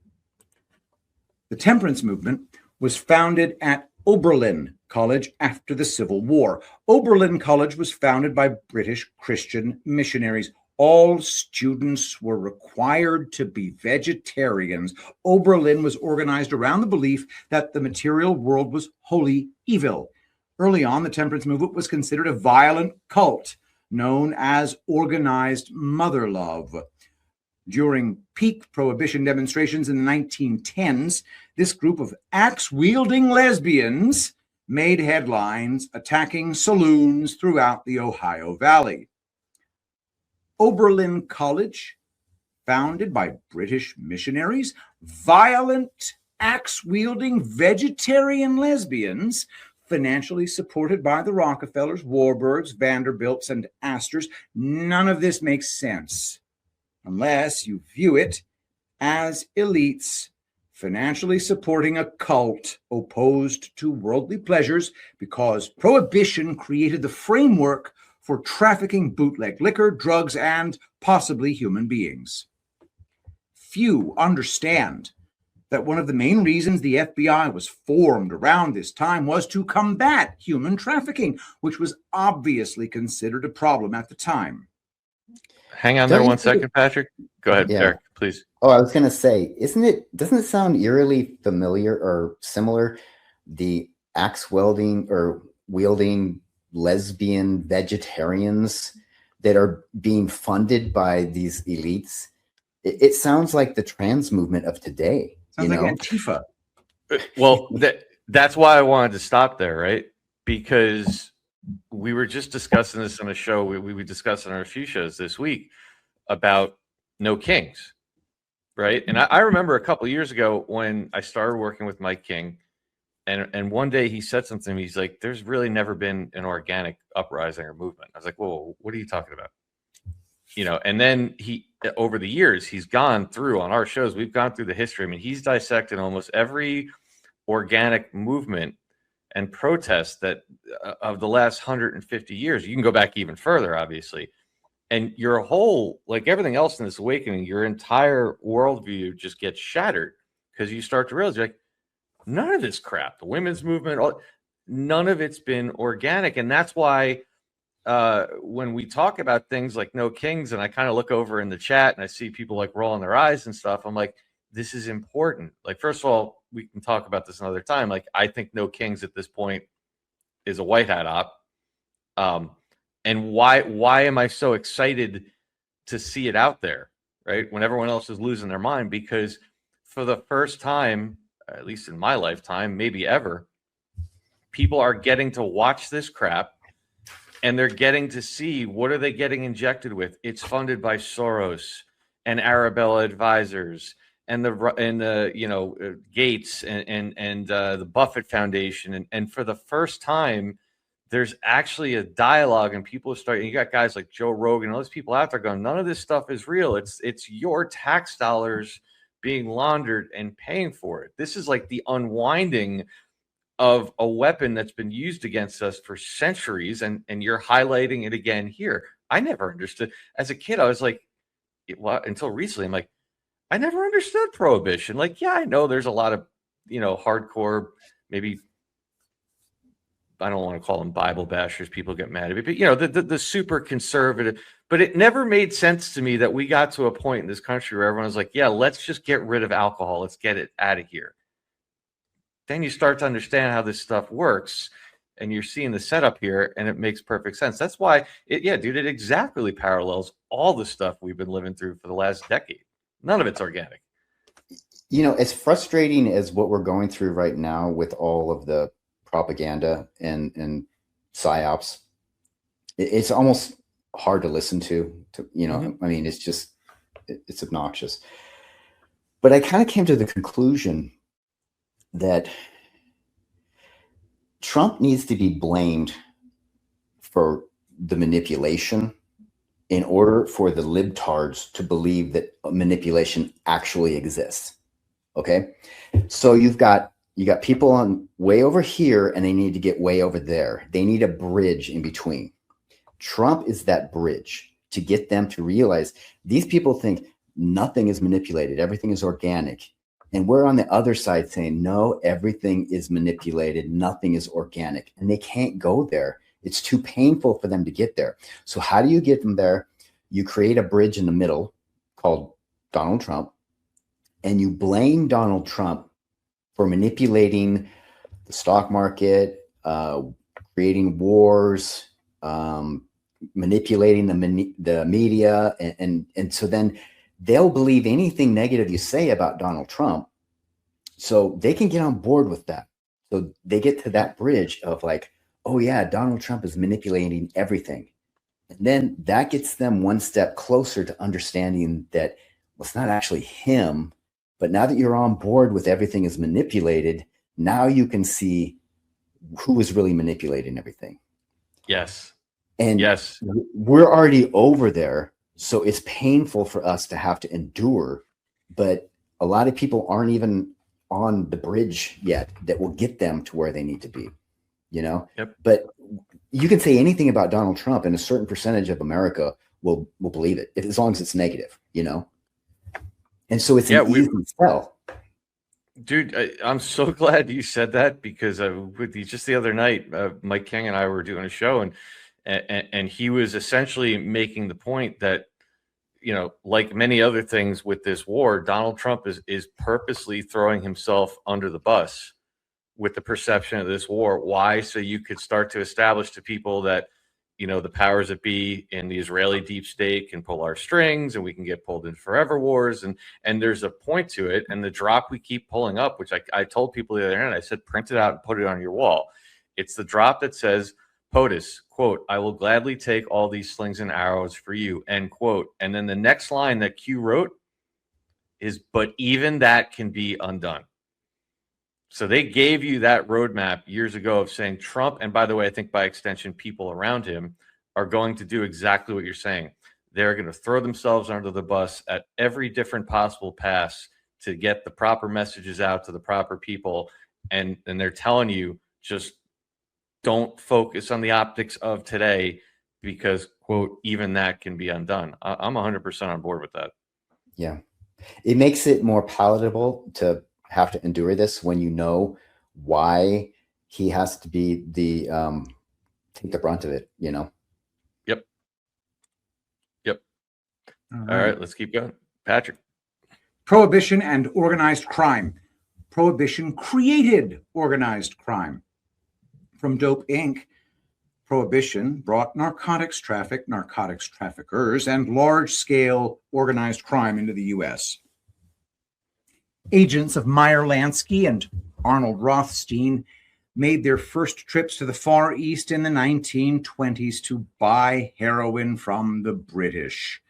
Speaker 6: The temperance movement was founded at Oberlin College after the Civil War. Oberlin College was founded by British Christian missionaries. All students were required to be vegetarians. Oberlin was organized around the belief that the material world was wholly evil. Early on, the temperance movement was considered a violent cult known as organized mother love. During peak prohibition demonstrations in the 1910s, this group of axe-wielding lesbians made headlines attacking saloons throughout the Ohio Valley. Oberlin College, founded by British missionaries, violent axe-wielding vegetarian lesbians, financially supported by the Rockefellers, Warburgs, Vanderbilts, and Astors. None of this makes sense unless you view it as elites financially supporting a cult opposed to worldly pleasures, because prohibition created the framework for trafficking bootleg liquor, drugs, and possibly human beings. Few understand that one of the main reasons the FBI was formed around this time was to combat human trafficking, which was obviously considered a problem at the time.
Speaker 5: Hang on there 1 second, Patrick. Go ahead, Derek, please.
Speaker 7: Oh, I was going to say, doesn't it sound eerily familiar or similar? The axe wielding lesbian vegetarians that are being funded by these elites. It sounds like the trans movement of today.
Speaker 6: Sounds like Antifa.
Speaker 5: Well, that's why I wanted to stop there, right? Because we were just discussing this on a show we discussed on our few shows this week about no kings, right? And I remember a couple of years ago when I started working with Mike King, and one day he said something. He's like, "There's really never been an organic uprising or movement." I was like, "Whoa, what are you talking about?" And then over the years, he's gone through on our shows. We've gone through the history. I mean, he's dissected almost every organic movement and protest that of the last 150 years. You can go back even further, obviously. And your whole, like everything else in this awakening, your entire worldview just gets shattered because you start to realize, you're like, None of this crap, the women's movement, none of it's been organic. And that's why when we talk about things like No Kings, and I kind of look over in the chat and I see people like rolling their eyes and stuff, I'm like, this is important. Like, first of all, we can talk about this another time. Like, I think No Kings at this point is a white hat op. And why am I so excited to see it out there, right? When everyone else is losing their mind, because for the first time, at least in my lifetime, maybe ever, people are getting to watch this crap and they're getting to see what are they getting injected with. It's funded by Soros and Arabella Advisors and the Gates and the Buffett Foundation. And for the first time, there's actually a dialogue, and people are starting. You got guys like Joe Rogan, all those people out there going, none of this stuff is real. It's your tax dollars being laundered and paying for it. This is like the unwinding of a weapon that's been used against us for centuries, and you're highlighting it again here. I never understood. As a kid, I was like, well, until recently, I'm like, I never understood prohibition. Like, yeah, I know there's a lot of, hardcore, maybe, I don't want to call them Bible bashers. People get mad at me, but the super conservative. But it never made sense to me that we got to a point in this country where everyone was like, yeah, let's just get rid of alcohol. Let's get it out of here. Then you start to understand how this stuff works, and you're seeing the setup here, and it makes perfect sense. That's why it exactly parallels all the stuff we've been living through for the last decade. None of it's organic.
Speaker 7: As frustrating as what we're going through right now with all of the propaganda and psyops, it's almost hard to listen to I mean, it's obnoxious. But I kind of came to the conclusion that Trump needs to be blamed for the manipulation in order for the libtards to believe that manipulation actually exists. Okay, so you got people on way over here, and they need to get way over there. They need a bridge in between. Trump is that bridge to get them to realize these people think nothing is manipulated, everything is organic. And we're on the other side saying, no, everything is manipulated, nothing is organic. And they can't go there. It's too painful for them to get there. So how do you get them there? You create a bridge in the middle called Donald Trump, and you blame Donald Trump for manipulating the stock market, creating wars, manipulating the media. And so then they'll believe anything negative you say about Donald Trump, so they can get on board with that. So they get to that bridge of like, oh yeah, Donald Trump is manipulating everything. And then that gets them one step closer to understanding that, well, it's not actually him, but now that you're on board with everything is manipulated, now you can see who is really manipulating everything.
Speaker 5: Yes.
Speaker 7: And
Speaker 5: yes,
Speaker 7: we're already over there. So it's painful for us to have to endure, but a lot of people aren't even on the bridge yet that will get them to where they need to be, Yep. But you can say anything about Donald Trump, and a certain percentage of America will believe it, as long as it's negative, And so it's an easy sell.
Speaker 5: Dude, I'm so glad you said that, because just the other night, Mike King and I were doing a show, and he was essentially making the point that, like many other things with this war, Donald Trump is purposely throwing himself under the bus with the perception of this war. Why? So you could start to establish to people that, the powers that be in the Israeli deep state can pull our strings, and we can get pulled into forever wars. And there's a point to it. And the drop we keep pulling up, which I told people the other night, I said, print it out and put it on your wall. It's the drop that says, POTUS, quote, "I will gladly take all these slings and arrows for you," end quote. And then the next line that Q wrote is, "But even that can be undone." So they gave you that roadmap years ago of saying Trump, and by the way, I think by extension, people around him are going to do exactly what you're saying. They're going to throw themselves under the bus at every different possible pass to get the proper messages out to the proper people. And they're telling you, just don't focus on the optics of today, because, quote, even that can be undone. I'm 100% on board with that.
Speaker 7: Yeah. It makes it more palatable to have to endure this when you know why he has to be the take the brunt of it, you know?
Speaker 5: Yep. All right, let's keep going. Patrick.
Speaker 6: Prohibition and organized crime. Prohibition created organized crime. From Dope Inc., Prohibition brought narcotics traffic, narcotics traffickers, and large-scale organized crime into the U.S. Agents of Meyer Lansky and Arnold Rothstein made their first trips to the Far East in the 1920s to buy heroin from the British.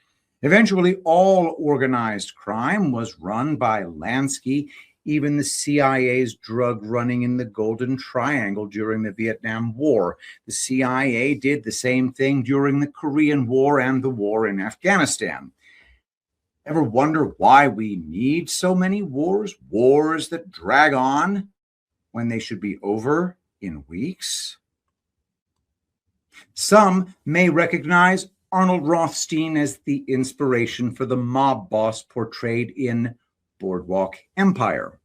Speaker 6: Eventually, all organized crime was run by Lansky. Even the CIA's drug running in the Golden Triangle during the Vietnam War. The CIA did the same thing during the Korean War and the war in Afghanistan. Ever wonder why we need so many wars? Wars that drag on when they should be over in weeks? Some may recognize Arnold Rothstein as the inspiration for the mob boss portrayed in Boardwalk Empire.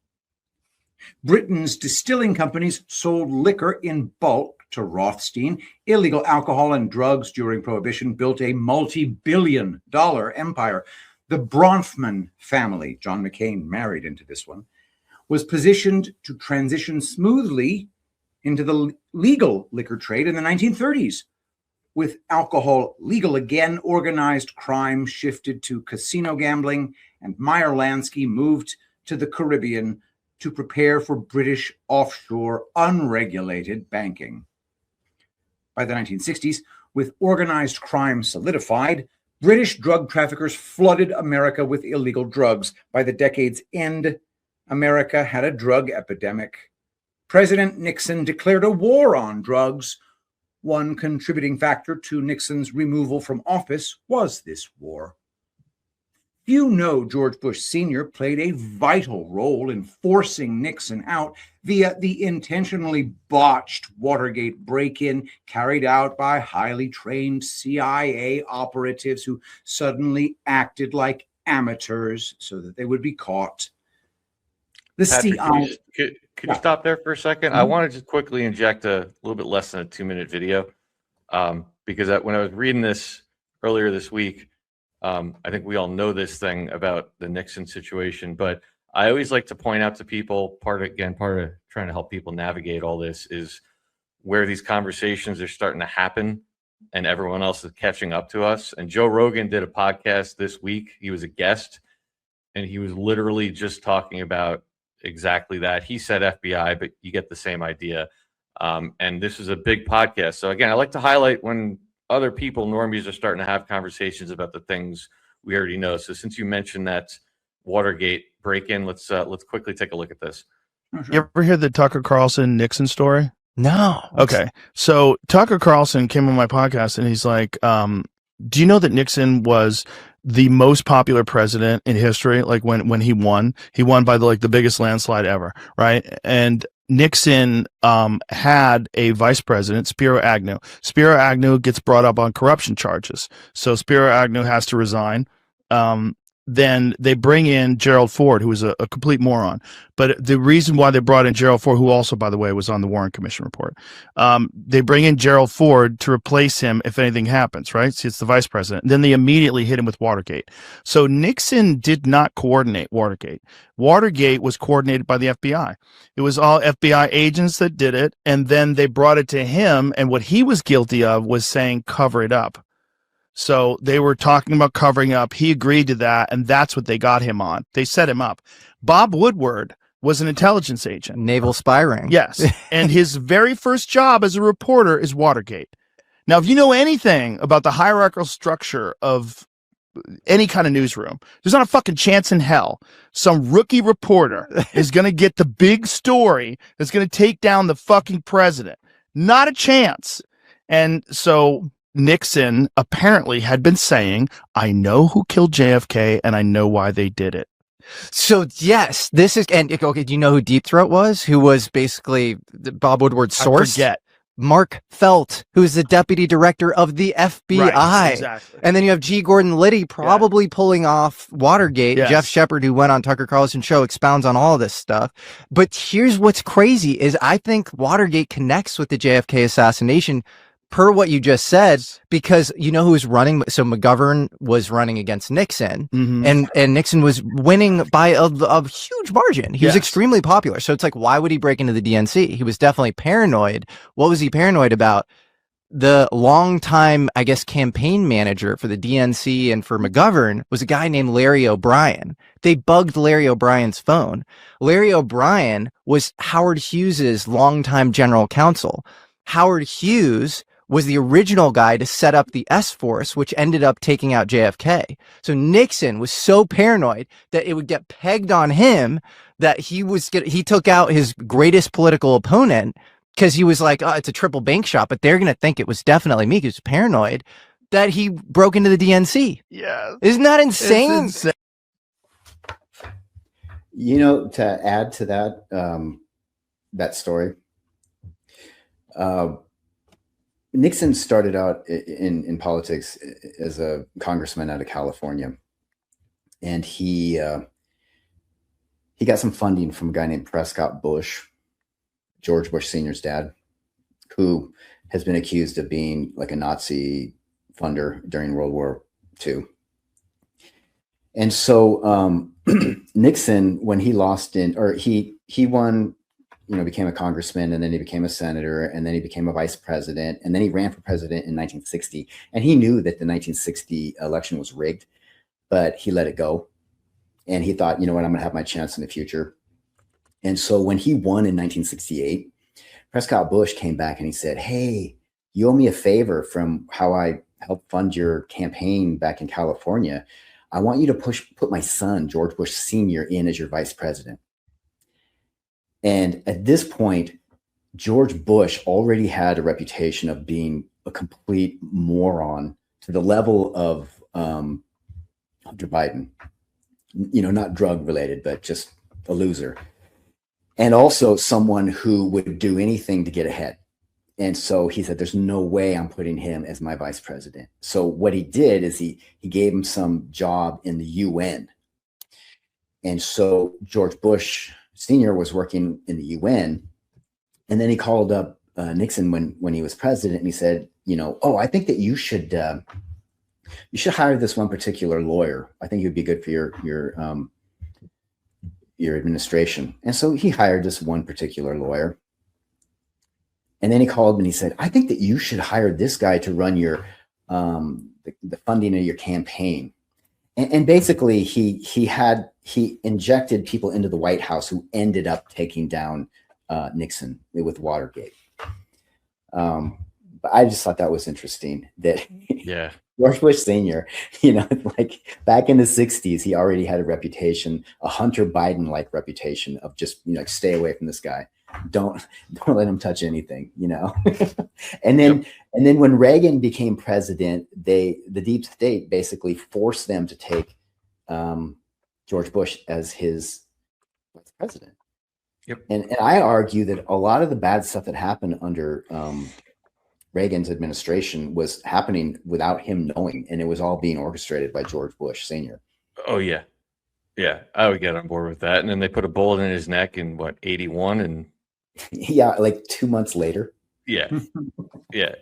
Speaker 6: Britain's distilling companies sold liquor in bulk to Rothstein. Illegal alcohol and drugs during Prohibition built a multi-billion-dollar empire. The Bronfman family, John McCain married into this one, was positioned to transition smoothly into the legal liquor trade in the 1930s. With alcohol legal again, organized crime shifted to casino gambling, and Meyer Lansky moved to the Caribbean to prepare for British offshore unregulated banking. By the 1960s, with organized crime solidified, British drug traffickers flooded America with illegal drugs. By the decade's end, America had a drug epidemic. President Nixon declared a war on drugs. One contributing factor to Nixon's removal from office was this war. Few know George Bush Sr. played a vital role in forcing Nixon out via the intentionally botched Watergate break-in carried out by highly trained CIA operatives who suddenly acted like amateurs so that they would be caught. The
Speaker 5: Patrick,
Speaker 6: CIA...
Speaker 5: Could you stop there for a second? I want to just quickly inject a little bit less than a 2-minute video because when I was reading this earlier this week, I think we all know this thing about the Nixon situation, but I always like to point out to people, part of trying to help people navigate all this is where these conversations are starting to happen and everyone else is catching up to us. And Joe Rogan did a podcast this week. He was a guest and he was literally just talking about exactly that. He said FBI, but you get the same idea. And this is a big podcast. So again, I like to highlight when other people, normies, are starting to have conversations about the things we already know. So since you mentioned that Watergate break-in, let's quickly take a look at this.
Speaker 4: You ever hear the Tucker Carlson Nixon story?
Speaker 1: No.
Speaker 4: Okay. So Tucker Carlson came on my podcast and he's like, do you know that Nixon was the most popular president in history? Like when he won by the biggest landslide ever. Right. And Nixon had a vice president, Spiro Agnew. Spiro Agnew gets brought up on corruption charges. So Spiro Agnew has to resign. Then they bring in Gerald Ford, who was a complete moron. But the reason why they brought in Gerald Ford, who also, by the way, was on the Warren Commission report, they bring in Gerald Ford to replace him if anything happens, right? So it's the vice president. Then they immediately hit him with Watergate. So Nixon did not coordinate Watergate. Watergate was coordinated by the FBI. It was all FBI agents that did it, and then they brought it to him, and what he was guilty of was saying, cover it up. So they were talking about covering up. He agreed to that, and that's what they got him on. They set him up. Bob Woodward was an intelligence agent.
Speaker 1: Naval spy ring.
Speaker 4: Yes. And his very first job as a reporter is Watergate. Now, if you know anything about the hierarchical structure of any kind of newsroom, there's not a fucking chance in hell some rookie reporter is going to get the big story that's going to take down the fucking president. Not a chance. And so Nixon apparently had been saying, I know who killed JFK and I know why they did it.
Speaker 1: So yes, this is, and okay, do you know who Deep Throat was? Who was basically Bob Woodward's source?
Speaker 4: I forget.
Speaker 1: Mark Felt, who's the deputy director of the FBI.
Speaker 4: Right, exactly.
Speaker 1: And then you have G. Gordon Liddy probably pulling off Watergate.
Speaker 4: Yes.
Speaker 1: Jeff Shepard, who went on Tucker Carlson's show, expounds on all of this stuff. But here's what's crazy is I think Watergate connects with the JFK assassination per what you just said, because you know who was running? So McGovern was running against Nixon, and Nixon was winning by a huge margin. He was extremely popular. So it's like, why would he break into the DNC? He was definitely paranoid. What was he paranoid about? The longtime, I guess, campaign manager for the DNC and for McGovern was a guy named Larry O'Brien. They bugged Larry O'Brien's phone. Larry O'Brien was Howard Hughes's longtime general counsel. Howard Hughes was the original guy to set up the S-Force, which ended up taking out JFK. So Nixon was so paranoid that it would get pegged on him that he took out his greatest political opponent because he was like, oh, it's a triple bank shot, but they're going to think it was definitely me. He was paranoid that he broke into the DNC.
Speaker 4: Yeah.
Speaker 1: Isn't that insane?
Speaker 4: It's insane.
Speaker 7: You know, to add to that, that story, Nixon started out in politics as a congressman out of California, and he got some funding from a guy named Prescott Bush, George Bush Sr.'s dad, who has been accused of being like a Nazi funder during World War II. And so Nixon, when he he won, you know, became a congressman, and then he became a senator, and then he became a vice president, and then he ran for president in 1960. And he knew that the 1960 election was rigged, but he let it go. And he thought, you know what, I'm going to have my chance in the future. And so when he won in 1968, Prescott Bush came back and he said, hey, you owe me a favor from how I helped fund your campaign back in California. I want you to put my son, George Bush Sr., in as your vice president. And at this point, George Bush already had a reputation of being a complete moron to the level of Hunter Biden, you know, not drug related, but just a loser. And also someone who would do anything to get ahead. And so he said, there's no way I'm putting him as my vice president. So what he did is he gave him some job in the UN. And so George Bush Sr. was working in the UN, and then he called up Nixon when he was president, and he said, you know, oh, I think that you should hire this one particular lawyer. I think he would be good for your administration. And so he hired this one particular lawyer, and then he called him and he said, I think that you should hire this guy to run your the funding of your campaign. And basically, he injected people into the White House who ended up taking down Nixon with Watergate. But I just thought that was interesting that George Bush Sr., you know, like back in the 60s, he already had a reputation, a Hunter Biden-like reputation of just, you know, like, stay away from this guy. Don't let him touch anything, you know. And then when Reagan became president, the deep state basically forced them to take George Bush as his vice president.
Speaker 5: Yep.
Speaker 7: And I argue that a lot of the bad stuff that happened under Reagan's administration was happening without him knowing, and it was all being orchestrated by George Bush Sr.
Speaker 5: Oh yeah, yeah, I would get on board with that. And then they put a bullet in his neck in what, 81, and
Speaker 7: yeah, like 2 months later.
Speaker 5: Yeah, yeah,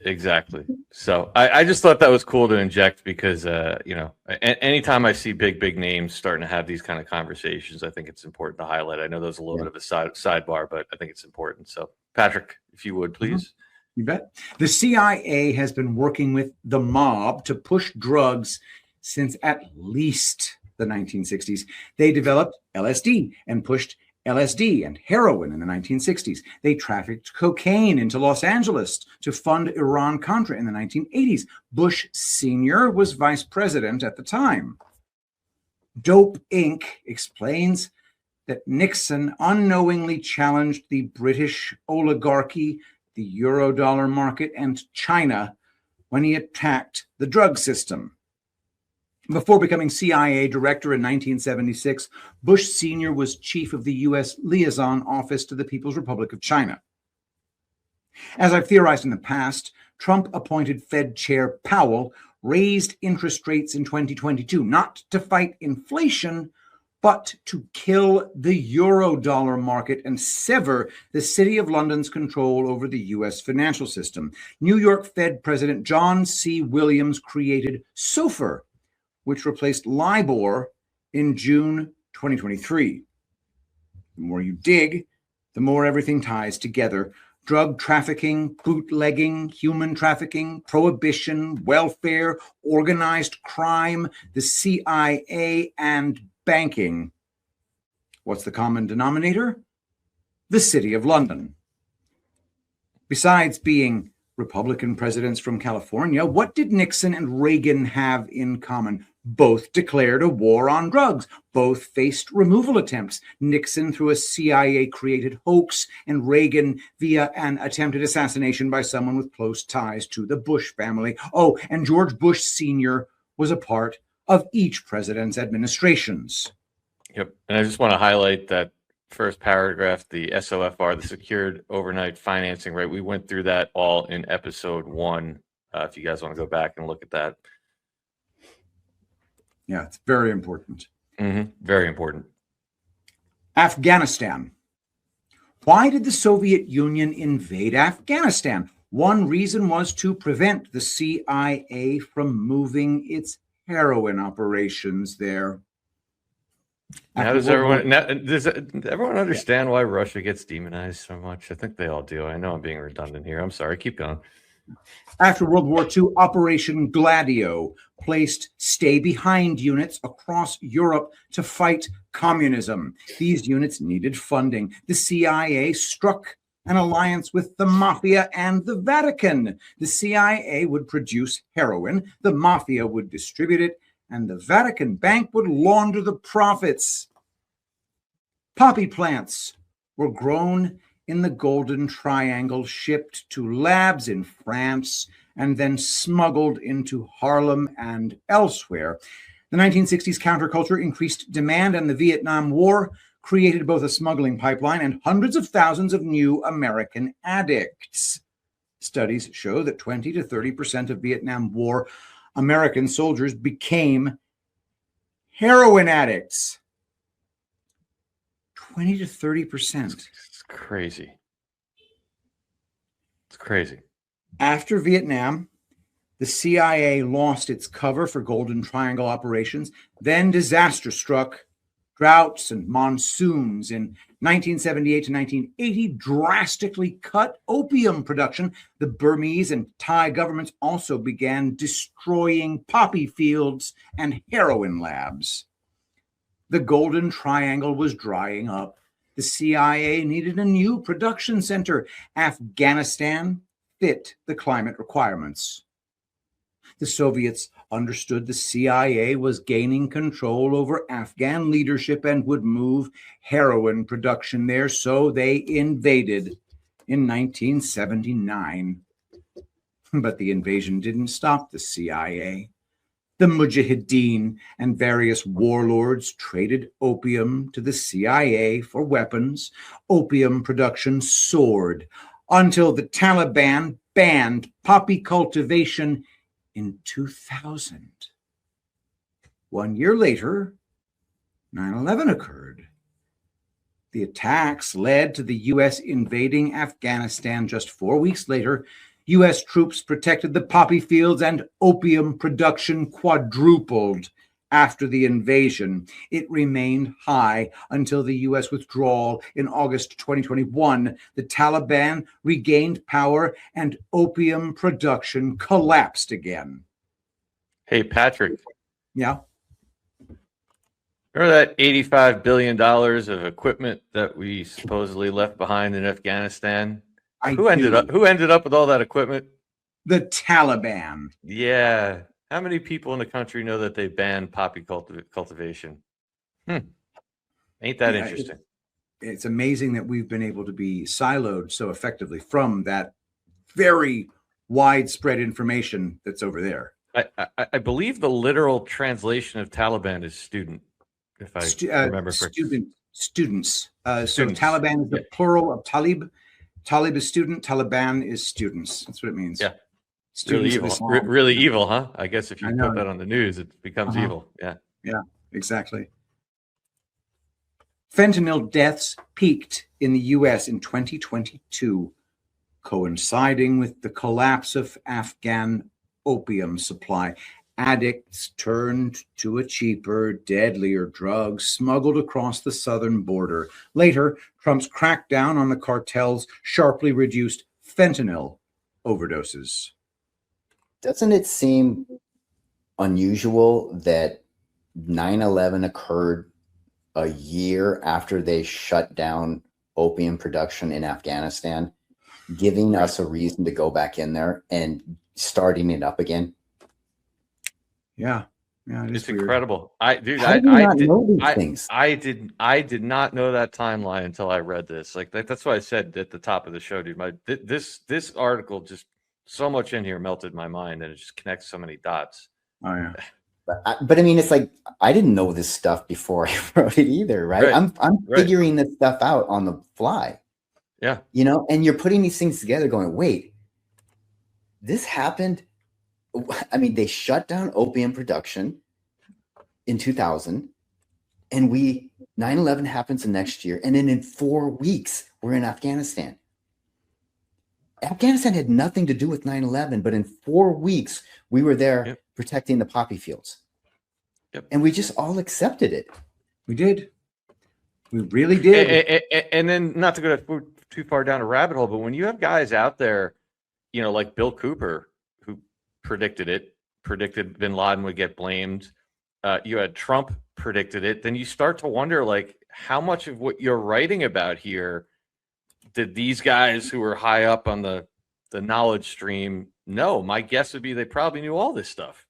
Speaker 5: exactly. So I just thought that was cool to inject because you know, anytime I see big names starting to have these kind of conversations, I think it's important to highlight. I know there's a little bit of a sidebar, but I think it's important. So Patrick, if you would please.
Speaker 6: You bet. The CIA has been working with the mob to push drugs since at least the 1960s. They developed LSD and pushed LSD and heroin in the 1960s. They trafficked cocaine into Los Angeles to fund Iran-Contra in the 1980s. Bush Sr. was vice president at the time. Dope Inc. explains that Nixon unknowingly challenged the British oligarchy, the Eurodollar market, and China when he attacked the drug system. Before becoming CIA director in 1976, Bush Sr. was chief of the U.S. Liaison Office to the People's Republic of China. As I've theorized in the past, Trump-appointed Fed Chair Powell raised interest rates in 2022, not to fight inflation, but to kill the Eurodollar market and sever the City of London's control over the U.S. financial system. New York Fed President John C. Williams created SOFR, which replaced LIBOR in June 2023. The more you dig, the more everything ties together. Drug trafficking, bootlegging, human trafficking, prohibition, welfare, organized crime, the CIA, and banking. What's the common denominator? The City of London. Besides being Republican presidents from California, what did Nixon and Reagan have in common? Both declared a war on drugs. Both faced removal attempts. Nixon through a CIA-created hoax, and Reagan via an attempted assassination by someone with close ties to the Bush family. Oh, and George Bush Sr. was a part of each president's administrations.
Speaker 5: Yep. And I just want to highlight that first paragraph, the SOFR, the Secured Overnight Financing Rate. We went through that all in episode 1. If you guys want to go back and look at that.
Speaker 6: Yeah, it's very important.
Speaker 5: Very important.
Speaker 6: Afghanistan. Why did the Soviet Union invade Afghanistan? One reason was to prevent the CIA from moving its heroin operations there.
Speaker 5: Now does everyone understand why Russia gets demonized so much? I think they all do. I know I'm being redundant here. I'm sorry. Keep going.
Speaker 6: After World War II, Operation Gladio placed stay-behind units across Europe to fight communism. These units needed funding. The CIA struck an alliance with the Mafia and the Vatican. The CIA would produce heroin, the Mafia would distribute it, and the Vatican Bank would launder the profits. Poppy plants were grown in the Golden Triangle, shipped to labs in France, and then smuggled into Harlem and elsewhere. The 1960s counterculture increased demand, and the Vietnam War created both a smuggling pipeline and hundreds of thousands of new American addicts. Studies show that 20 to 30% of Vietnam War American soldiers became heroin addicts. 20 to 30%.
Speaker 5: It's crazy. It's crazy.
Speaker 6: After Vietnam, the CIA lost its cover for Golden Triangle operations. Then disaster struck. Droughts and monsoons in 1978 to 1980 drastically cut opium production. The Burmese and Thai governments also began destroying poppy fields and heroin labs. The Golden Triangle was drying up. The CIA needed a new production center. Afghanistan fit the climate requirements. The Soviets understood the CIA was gaining control over Afghan leadership and would move heroin production there, so they invaded in 1979. But the invasion didn't stop the CIA. The Mujahideen and various warlords traded opium to the CIA for weapons. Opium production soared until the Taliban banned poppy cultivation in 2000. 1 year later, 9/11 occurred. The attacks led to the U.S. invading Afghanistan. Just 4 weeks later, U.S. troops protected the poppy fields, and opium production quadrupled after the invasion. It remained high until the U.S. withdrawal in August 2021. The Taliban regained power and opium production collapsed again.
Speaker 5: Hey, Patrick.
Speaker 6: Yeah.
Speaker 5: Remember that $85 billion of equipment that we supposedly left behind in Afghanistan? Who ended up with all that equipment?
Speaker 6: The Taliban.
Speaker 5: Yeah. How many people in the country know that they banned poppy cultivation? Ain't that interesting?
Speaker 6: It's amazing that we've been able to be siloed so effectively from that very widespread information that's over there.
Speaker 5: I believe the literal translation of Taliban is student, if I remember correctly.
Speaker 6: Students. So Taliban is the plural of Talib, Talib is student, Taliban is students. That's what it means.
Speaker 5: Yeah. Really
Speaker 6: Students of
Speaker 5: evil.
Speaker 6: Islam.
Speaker 5: Really evil, huh? I guess if you
Speaker 6: I
Speaker 5: put
Speaker 6: know.
Speaker 5: that on the news, it becomes evil. Yeah.
Speaker 6: Yeah, exactly. Fentanyl deaths peaked in the US in 2022, coinciding with the collapse of Afghan opium supply. Addicts turned to a cheaper, deadlier drug smuggled across the southern border. Later, Trump's crackdown on the cartels sharply reduced fentanyl overdoses.
Speaker 7: Doesn't it seem unusual that 9/11 occurred a year after they shut down opium production in Afghanistan, giving us a reason to go back in there and starting it up again?
Speaker 6: Yeah, yeah,
Speaker 5: It's
Speaker 6: weird.
Speaker 5: incredible.
Speaker 7: How do you not know these things?
Speaker 5: I did not know that timeline until I read this. Like that's why I said at the top of the show, dude. This article just so much in here melted my mind, and it just connects so many dots.
Speaker 6: Oh yeah.
Speaker 7: But I mean, it's like I didn't know this stuff before I wrote it either, right? I'm figuring this stuff out on the fly.
Speaker 5: Yeah.
Speaker 7: You know, and you're putting these things together going, wait, this happened. I mean, they shut down opium production in 2000, and 9/11 happens the next year. And then in 4 weeks, we're in Afghanistan. Afghanistan had nothing to do with 9/11, but in 4 weeks, we were there protecting the poppy fields.
Speaker 5: Yep.
Speaker 7: And we just all accepted it.
Speaker 6: We did. We really did.
Speaker 5: And then, not to go too far down a rabbit hole, but when you have guys out there, you know, like Bill Cooper, who predicted bin Laden would get blamed. You had Trump predicted it. Then you start to wonder, like, how much of what you're writing about here did these guys who were high up on the knowledge stream know? My guess would be they probably knew all this stuff.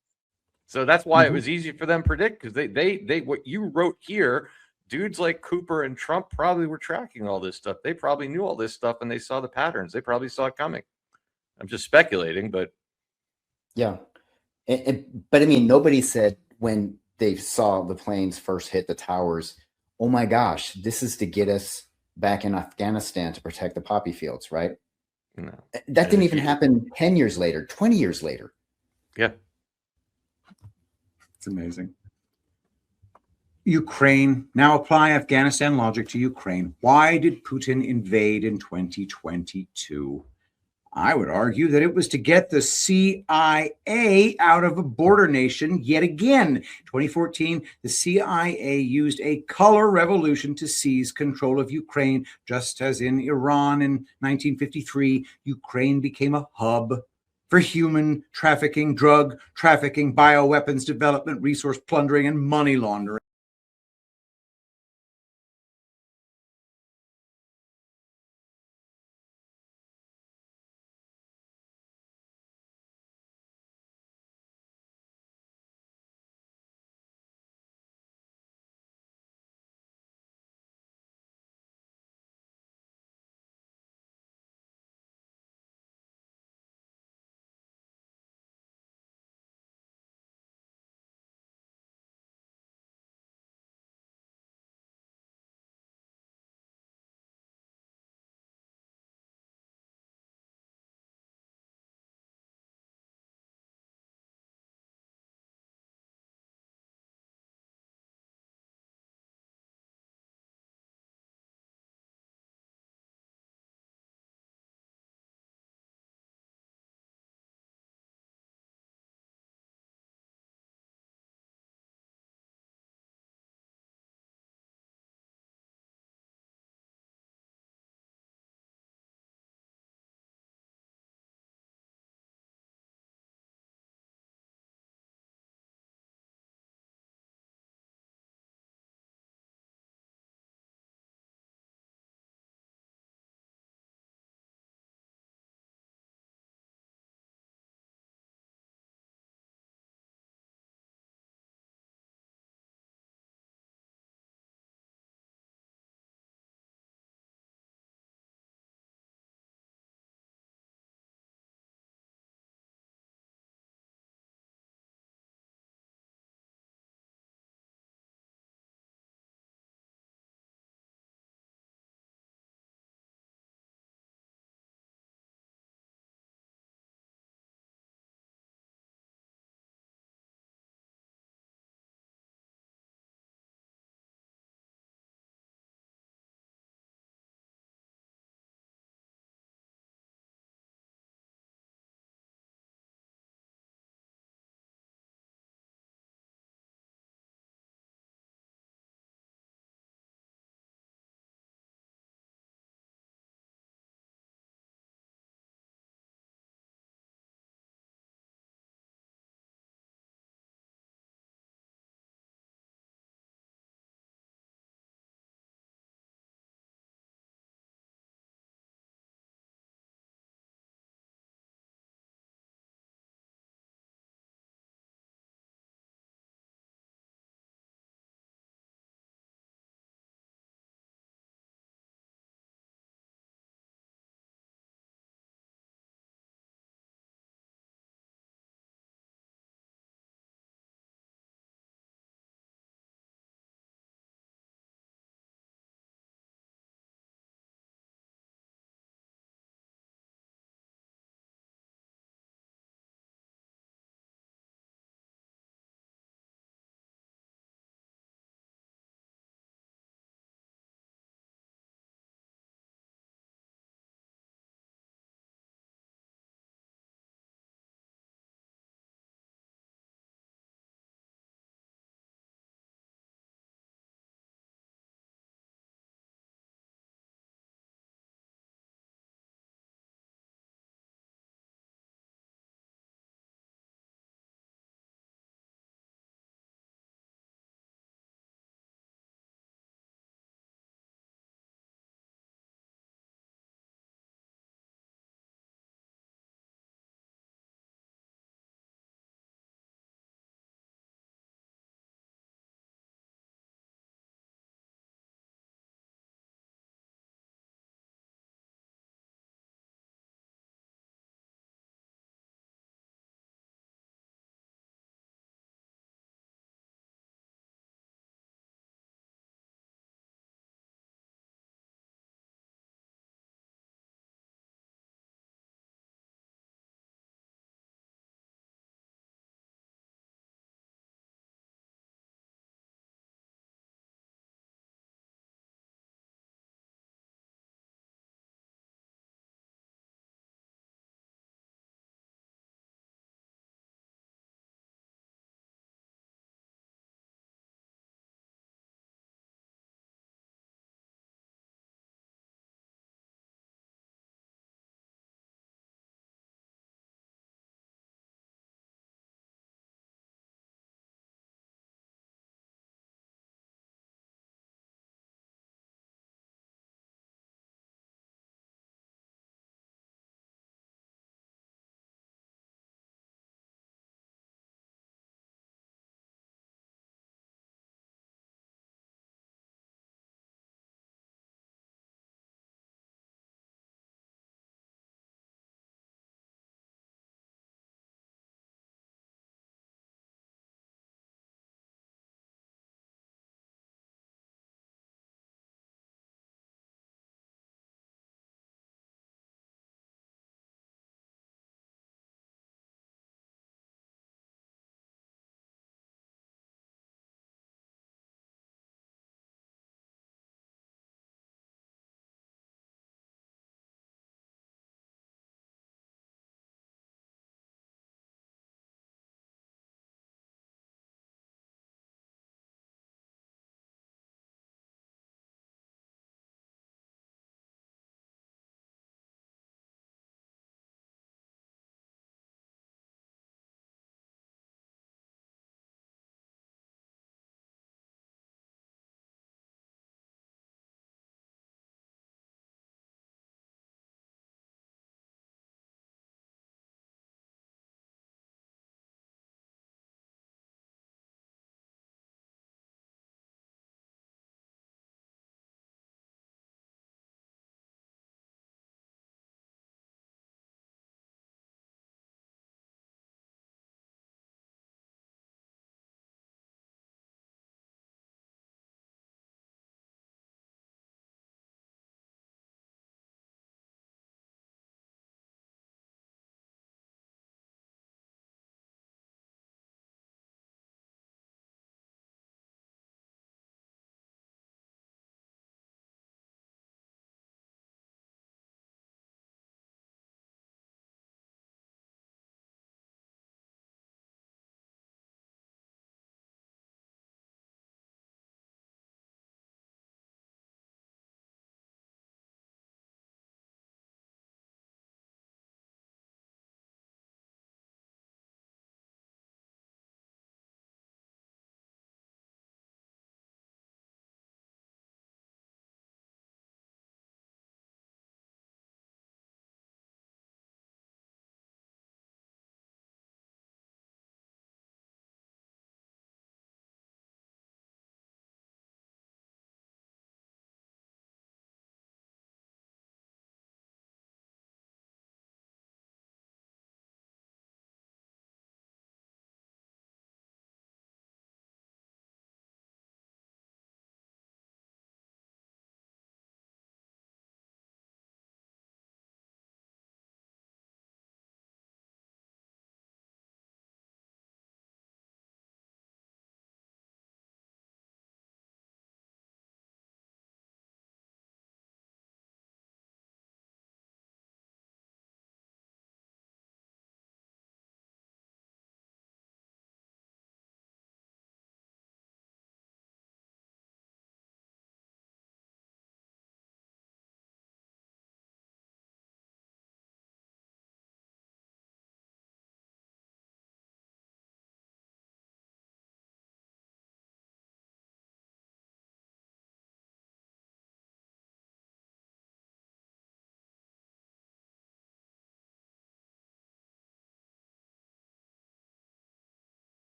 Speaker 5: So that's why it was easy for them to predict, because they what you wrote here, dudes like Cooper and Trump probably were tracking all this stuff. They probably knew all this stuff, and they saw the patterns. They probably saw it coming. I'm just speculating, but
Speaker 7: yeah. But I mean, nobody said when they saw the planes first hit the towers, oh my gosh, this is to get us back in Afghanistan to protect the poppy fields, right?
Speaker 5: No.
Speaker 7: That didn't even happen 10 years later, 20 years later.
Speaker 5: Yeah.
Speaker 6: It's amazing. Ukraine. Now apply Afghanistan logic to Ukraine. Why did Putin invade in 2022? I would argue that it was to get the CIA out of a border nation yet again. 2014, the CIA used a color revolution to seize control of Ukraine, just as in Iran in 1953, Ukraine became a hub for human trafficking, drug trafficking, bioweapons development, resource plundering, and money laundering.